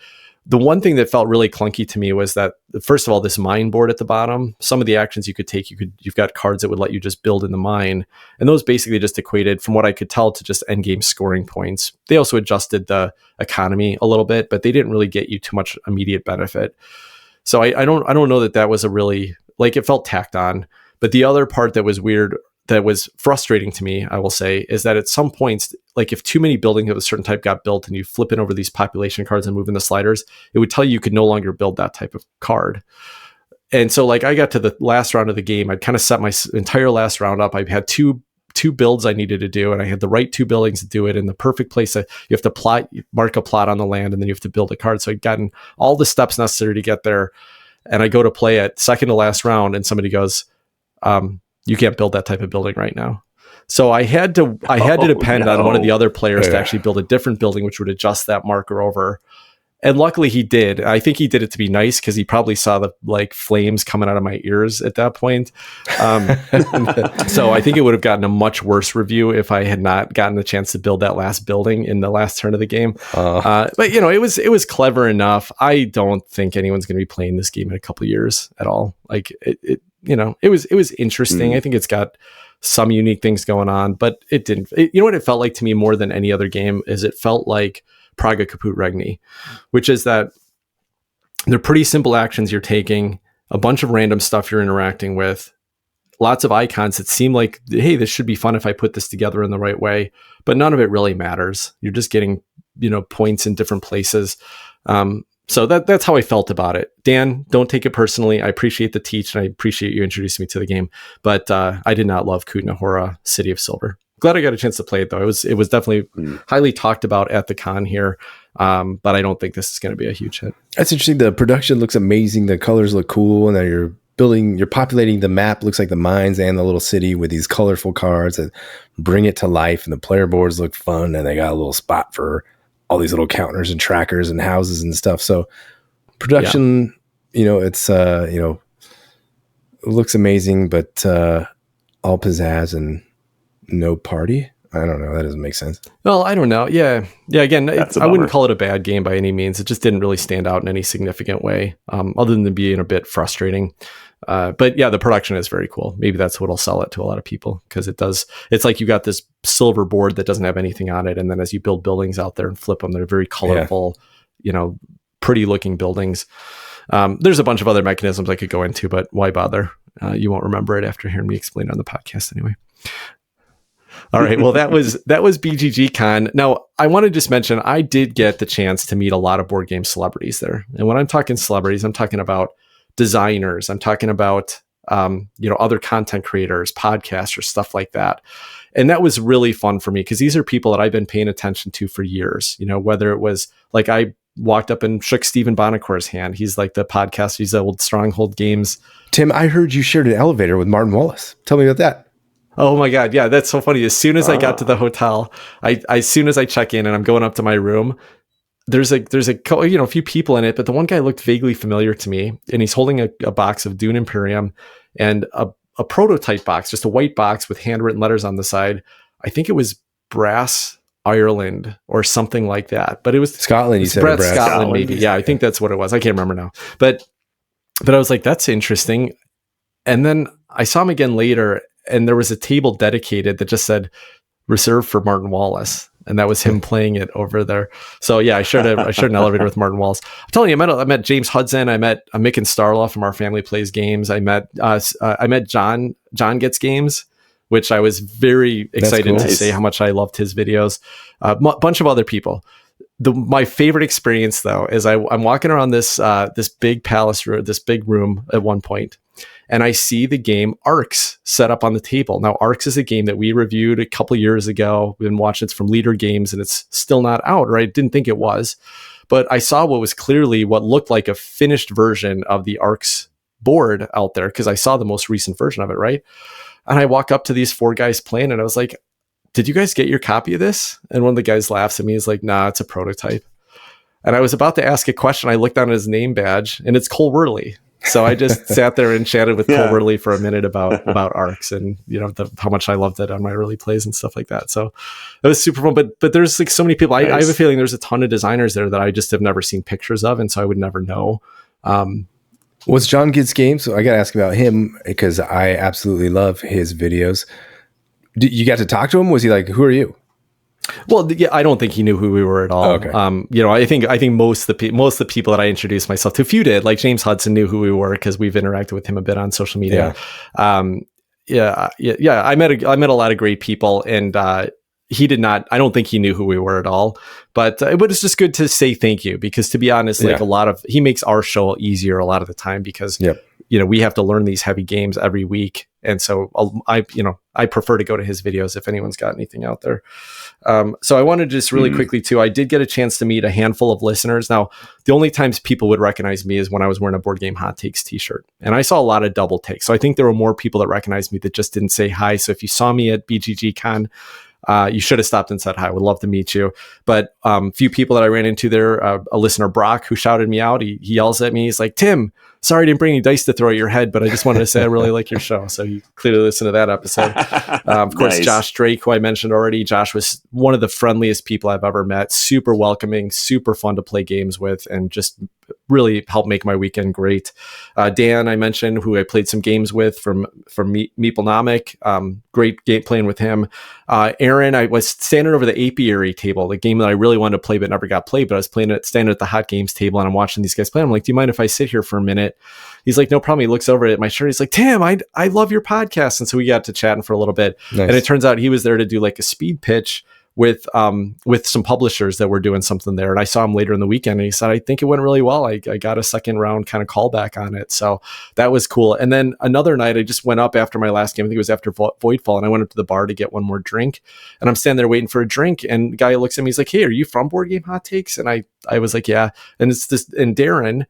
The one thing that felt really clunky to me was that, first of all, this mine board at the bottom, some of the actions you could take, you've got cards that would let you just build in the mine. And those basically just equated, from what I could tell, to just endgame scoring points. They also adjusted the economy a little bit, but they didn't really get you too much immediate benefit. So I don't know that was a really, like, it felt tacked on. But the other part that was weird, that was frustrating to me, I will say, is that at some points, like if too many buildings of a certain type got built and you flip it over these population cards and move in the sliders, it would tell you could no longer build that type of card. And so like I got to the last round of the game, I'd kind of set my entire last round up. I had two builds I needed to do, and I had the right 2 buildings to do it in the perfect place. You have to mark a plot on the land, and then you have to build a card. So I'd gotten all the steps necessary to get there. And I go to play it second to last round, and somebody goes, you can't build that type of building right now. So I had to depend on one of the other players to actually build a different building, which would adjust that marker over. And luckily he did. I think he did it to be nice, because he probably saw the like flames coming out of my ears at that point. So I think it would have gotten a much worse review if I had not gotten the chance to build that last building in the last turn of the game. But it was clever enough. I don't think anyone's going to be playing this game in a couple of years at all. Like it was interesting. I think it's got some unique things going on, but it didn't. You know what it felt like to me more than any other game is it felt like Praga Caput Regni, which is that they're pretty simple actions you're taking, a bunch of random stuff you're interacting with, lots of icons that seem like, hey, this should be fun if I put this together in the right way, but none of it really matters. You're just getting, points in different places. So that's how I felt about it. Dan, don't take it personally. I appreciate the teach, and I appreciate you introducing me to the game, but I did not love Kutna, Hora, City of Silver. Glad I got a chance to play it, though. It was definitely highly talked about at the con here, but I don't think this is going to be a huge hit. That's interesting. The production looks amazing. The colors look cool, and then you're populating the map. Looks like the mines and the little city with these colorful cards that bring it to life, and the player boards look fun, and they got a little spot for all these little counters and trackers and houses and stuff. So production, it's it looks amazing, but all pizzazz and no party. I don't know. That doesn't make sense. Well, I don't know. Yeah. Again, I wouldn't call it a bad game by any means. It just didn't really stand out in any significant way, other than being a bit frustrating. But yeah, the production is very cool. Maybe that's what'll sell it to a lot of people, because it's like you got this silver board that doesn't have anything on it. And then as you build buildings out there and flip them, they're very colorful, pretty looking buildings. There's a bunch of other mechanisms I could go into, but why bother? You won't remember it after hearing me explain it on the podcast anyway. All right. Well, that was BGG Con. Now, I want to just mention, I did get the chance to meet a lot of board game celebrities there. And when I'm talking celebrities, I'm talking about designers. I'm talking about, other content creators, podcasters, stuff like that. And that was really fun for me, because these are people that I've been paying attention to for years. Whether it was like I walked up and shook Stephen Bonacor's hand. He's like the podcast. He's the old Stronghold Games. Tim, I heard you shared an elevator with Martin Wallace. Tell me about that. Oh my God. Yeah, that's so funny. As soon as I got to the hotel, as soon as I check in and I'm going up to my room, there's a few people in it, but the one guy looked vaguely familiar to me, and he's holding a box of Dune Imperium and a prototype box, just a white box with handwritten letters on the side. I think it was Brass Ireland or something like that, but it was Scotland. You said Brass Scotland, maybe. Yeah, I think that's what it was. I can't remember now, but I was like, that's interesting. And then I saw him again later, and there was a table dedicated that just said reserved for Martin Wallace. and that was him playing it over there. So yeah, I shared an elevator with Martin Walls. I'm telling you, I met James Hudson. I met Mick and Starla from Our Family Plays Games. I met John Gets Games, which I was very excited to say how much I loved his videos. Bunch of other people. My favorite experience though is I'm walking around this big palace room, this big room at one point, and I see the game Arcs set up on the table. Now, Arcs is a game that we reviewed a couple years ago. We've been watching it from Leader Games, and it's still not out, right? Didn't think it was, but I saw what was clearly what looked like a finished version of the Arcs board out there because I saw the most recent version of it, right? And I walk up to these 4 guys playing, and I was like, did you guys get your copy of this? And one of the guys laughs at me. He's like, nah, it's a prototype. And I was about to ask a question. I looked down at his name badge, and it's Cole Worley. So I just sat there and chatted with Cole Worley for a minute about Arcs and, how much I loved it on my early plays and stuff like that. So it was super fun. But there's like so many people. Nice. I have a feeling there's a ton of designers there that I just have never seen pictures of, and so I would never know. Was John Gets Games? So I got to ask about him because I absolutely love his videos. You got to talk to him? Was he like, who are you? Well, yeah, I don't think he knew who we were at all. Okay. I think most of the people that I introduced myself to, a few did. Like James Hudson knew who we were because we've interacted with him a bit on social media. Yeah. I met a lot of great people, and he did not. I don't think he knew who we were at all. But it was just good to say thank you because, to be honest, he makes our show easier a lot of the time because we have to learn these heavy games every week. And so I prefer to go to his videos if anyone's got anything out there. So I wanted to just really quickly too, I did get a chance to meet a handful of listeners. Now, the only times people would recognize me is when I was wearing a Board Game Hot Takes t-shirt. And I saw a lot of double takes. So I think there were more people that recognized me that just didn't say hi. So if you saw me at BGG Con, you should have stopped and said hi. Would love to meet you. But few people that I ran into there, a listener, Brock, who shouted me out, he yells at me. He's like, Tim, sorry I didn't bring any dice to throw at your head, but I just wanted to say I really like your show. So you clearly listened to that episode. Of course, nice. Josh Drake, who I mentioned already. Josh was one of the friendliest people I've ever met. Super welcoming, super fun to play games with, and just really helped make my weekend great. Dan, I mentioned, who I played some games with from Meeplenomic. Great game playing with him. Aaron, I was standing over the apiary table, the game that I really wanted to play but never got played, but I was standing at the hot games table, and I'm watching these guys play. I'm like, do you mind if I sit here for a minute? He's like, no problem. He looks over at my shirt. He's like, Tim, I love your podcast. And so we got to chatting for a little bit. Nice. And it turns out he was there to do like a speed pitch with some publishers that were doing something there. And I saw him later in the weekend, and he said, I think it went really well. I got a second round kind of callback on it. So that was cool. And then another night I just went up after my last game. I think it was after Voidfall, and I went up to the bar to get one more drink, and I'm standing there waiting for a drink. And the guy looks at me, he's like, hey, are you from Board Game Hot Takes? And I was like, yeah. And and Darren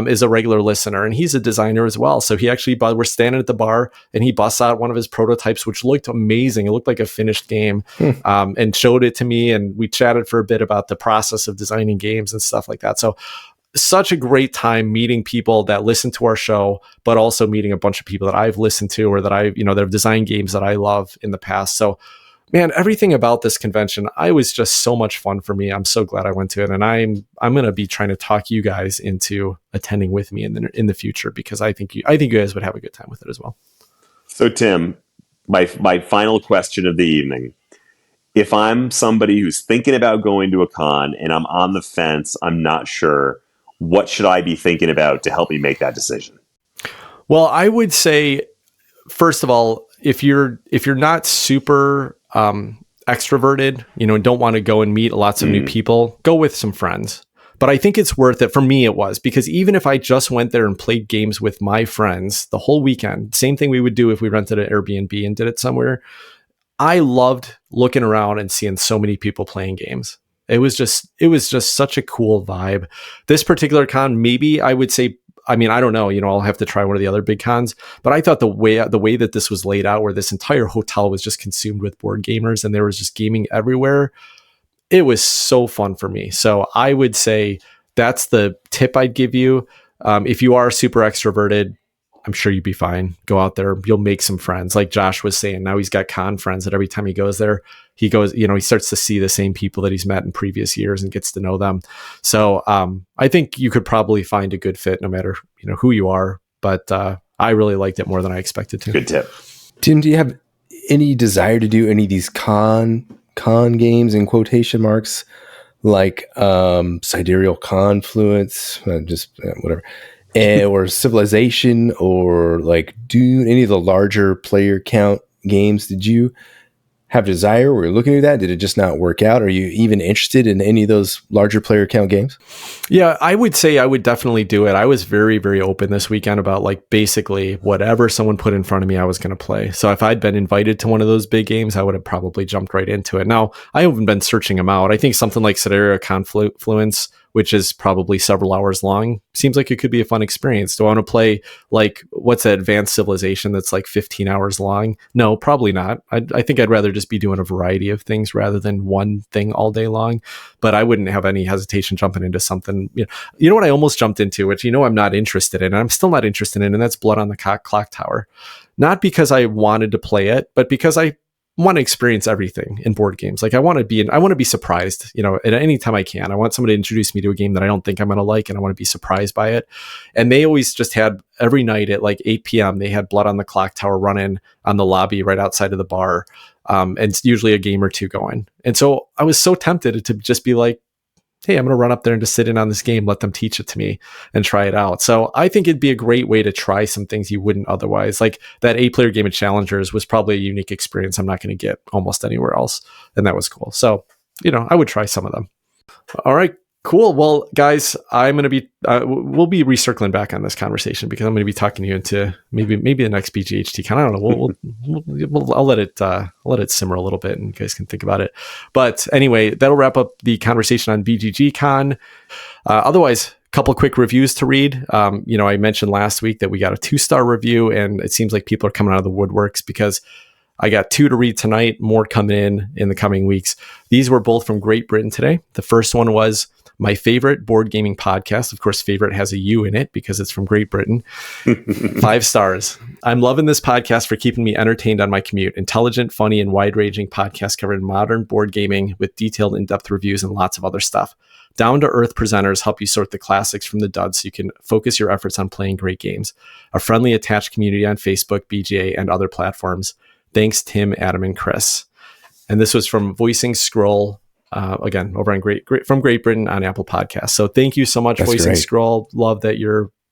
is a regular listener, and he's a designer as well. So he actually, we're standing at the bar, and he busts out one of his prototypes, which looked amazing. It looked like a finished game, and showed it to me. And we chatted for a bit about the process of designing games and stuff like that. So such a great time meeting people that listen to our show, but also meeting a bunch of people that I've listened to or that that have designed games that I love in the past. So man, everything about this convention, I was just so much fun for me. I'm so glad I went to it, and I'm going to be trying to talk you guys into attending with me in the future, because I think you guys would have a good time with it as well. So Tim, my final question of the evening: if I'm somebody who's thinking about going to a con and I'm on the fence, I'm not sure, what should I be thinking about to help me make that decision? Well, I would say, first of all, if you're not super extroverted, and don't want to go and meet lots of new people, go with some friends. But I think it's worth it. For me, it was, because even if I just went there and played games with my friends the whole weekend, same thing we would do if we rented an Airbnb and did it somewhere, I loved looking around and seeing so many people playing games. It was just such a cool vibe. This particular con, maybe I would say, I don't know, I'll have to try one of the other big cons, but I thought the way that this was laid out, where this entire hotel was just consumed with board gamers and there was just gaming everywhere, it was so fun for me. So I would say that's the tip I'd give you. If you are super extroverted, I'm sure you'd be fine. Go out there, you'll make some friends. Like Josh was saying, now he's got con friends that every time he goes there, he starts to see the same people that he's met in previous years and gets to know them. So I think you could probably find a good fit no matter who you are. But I really liked it more than I expected to. Good tip. Tim, do you have any desire to do any of these con con games in quotation marks, like Sidereal Confluence, whatever, or Civilization, or like Dune, any of the larger player count games? Did you have desire? Were you looking at that? Did it just not work out? Are you even interested in any of those larger player count games? Yeah, I would say I would definitely do it. I was very, very open this weekend about like basically whatever someone put in front of me, I was going to play. So if I'd been invited to one of those big games, I would have probably jumped right into it. Now, I haven't been searching them out. I think something like Sidereal Confluence, which is probably several hours long, seems like it could be a fun experience. Do I want to play like what's that Advanced Civilization that's like 15 hours long? No, probably not. I think I'd rather just be doing a variety of things rather than one thing all day long. But I wouldn't have any hesitation jumping into something. You know what I almost jumped into, which I'm not interested in, and I'm still not interested in, and that's Blood on the Clock Tower. Not because I wanted to play it, but because I want to experience everything in board games. Like I want to be surprised, at any time I can. I want somebody to introduce me to a game that I don't think I'm going to like, and I want to be surprised by it. And they always just had every night at like 8 p.m. they had Blood on the Clock Tower running on the lobby right outside of the bar. And it's usually a game or two going. And so I was so tempted to just be like, hey, I'm going to run up there and just sit in on this game, let them teach it to me and try it out. So I think it'd be a great way to try some things you wouldn't otherwise. Like that 8-player game of Challengers was probably a unique experience I'm not going to get almost anywhere else. And that was cool. So, I would try some of them. All right, cool. Well, guys, I'm going to be, we'll be recircling back on this conversation because I'm going to be talking you into maybe the next BGHT Con. I don't know. I'll let it simmer a little bit and you guys can think about it. But anyway, that'll wrap up the conversation on BGG Con. Otherwise, a couple quick reviews to read. I mentioned last week that we got a 2-star review, and it seems like people are coming out of the woodworks because I got 2 to read tonight, more coming in the coming weeks. These were both from Great Britain today. The first one was my favorite board gaming podcast. Of course, favorite has a U in it because it's from Great Britain. 5 stars. I'm loving this podcast for keeping me entertained on my commute. Intelligent, funny, and wide-ranging podcast covering modern board gaming with detailed, in-depth reviews and lots of other stuff. Down-to-earth presenters help you sort the classics from the duds so you can focus your efforts on playing great games. A friendly, attached community on Facebook, BGA, and other platforms. Thanks, Tim, Adam, and Chris. And this was from Voicing Scroll, again, over on from Great Britain on Apple Podcasts. So thank you so much, That's Voicing great. Scroll. Love that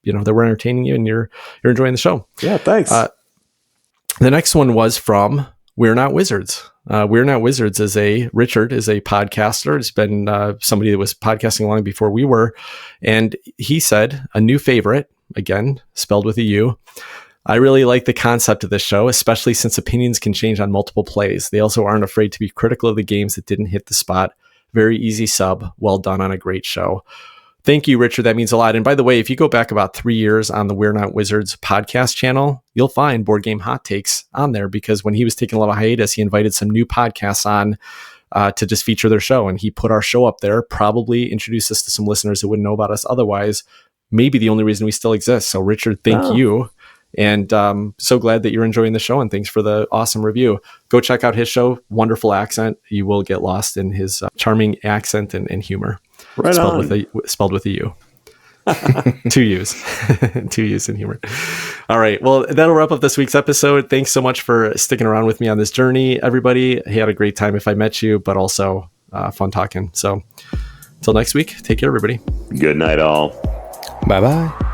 that we're entertaining you and you're enjoying the show. Yeah, thanks. The next one was from We're Not Wizards. We're Not Wizards Richard is a podcaster. It's been somebody that was podcasting long before we were. And he said, a new favorite, again, spelled with a U. I really like the concept of this show, especially since opinions can change on multiple plays. They also aren't afraid to be critical of the games that didn't hit the spot. Very easy sub. Well done on a great show. Thank you, Richard. That means a lot. And by the way, if you go back about 3 years on the We're Not Wizards podcast channel, you'll find Board Game Hot Takes on there because when he was taking a little hiatus, he invited some new podcasts on to just feature their show. And he put our show up there, probably introduced us to some listeners that wouldn't know about us otherwise. Maybe the only reason we still exist. So Richard, thank you. And so glad that you're enjoying the show, and thanks for the awesome review. Go check out his show. Wonderful accent. You will get lost in his charming accent and humor. Right spelled on. Spelled with a U. 2 U's. 2 U's in humor. All right. Well, that'll wrap up this week's episode. Thanks so much for sticking around with me on this journey, everybody. I had a great time if I met you, but also fun talking. So until next week, take care, everybody. Good night, all. Bye-bye.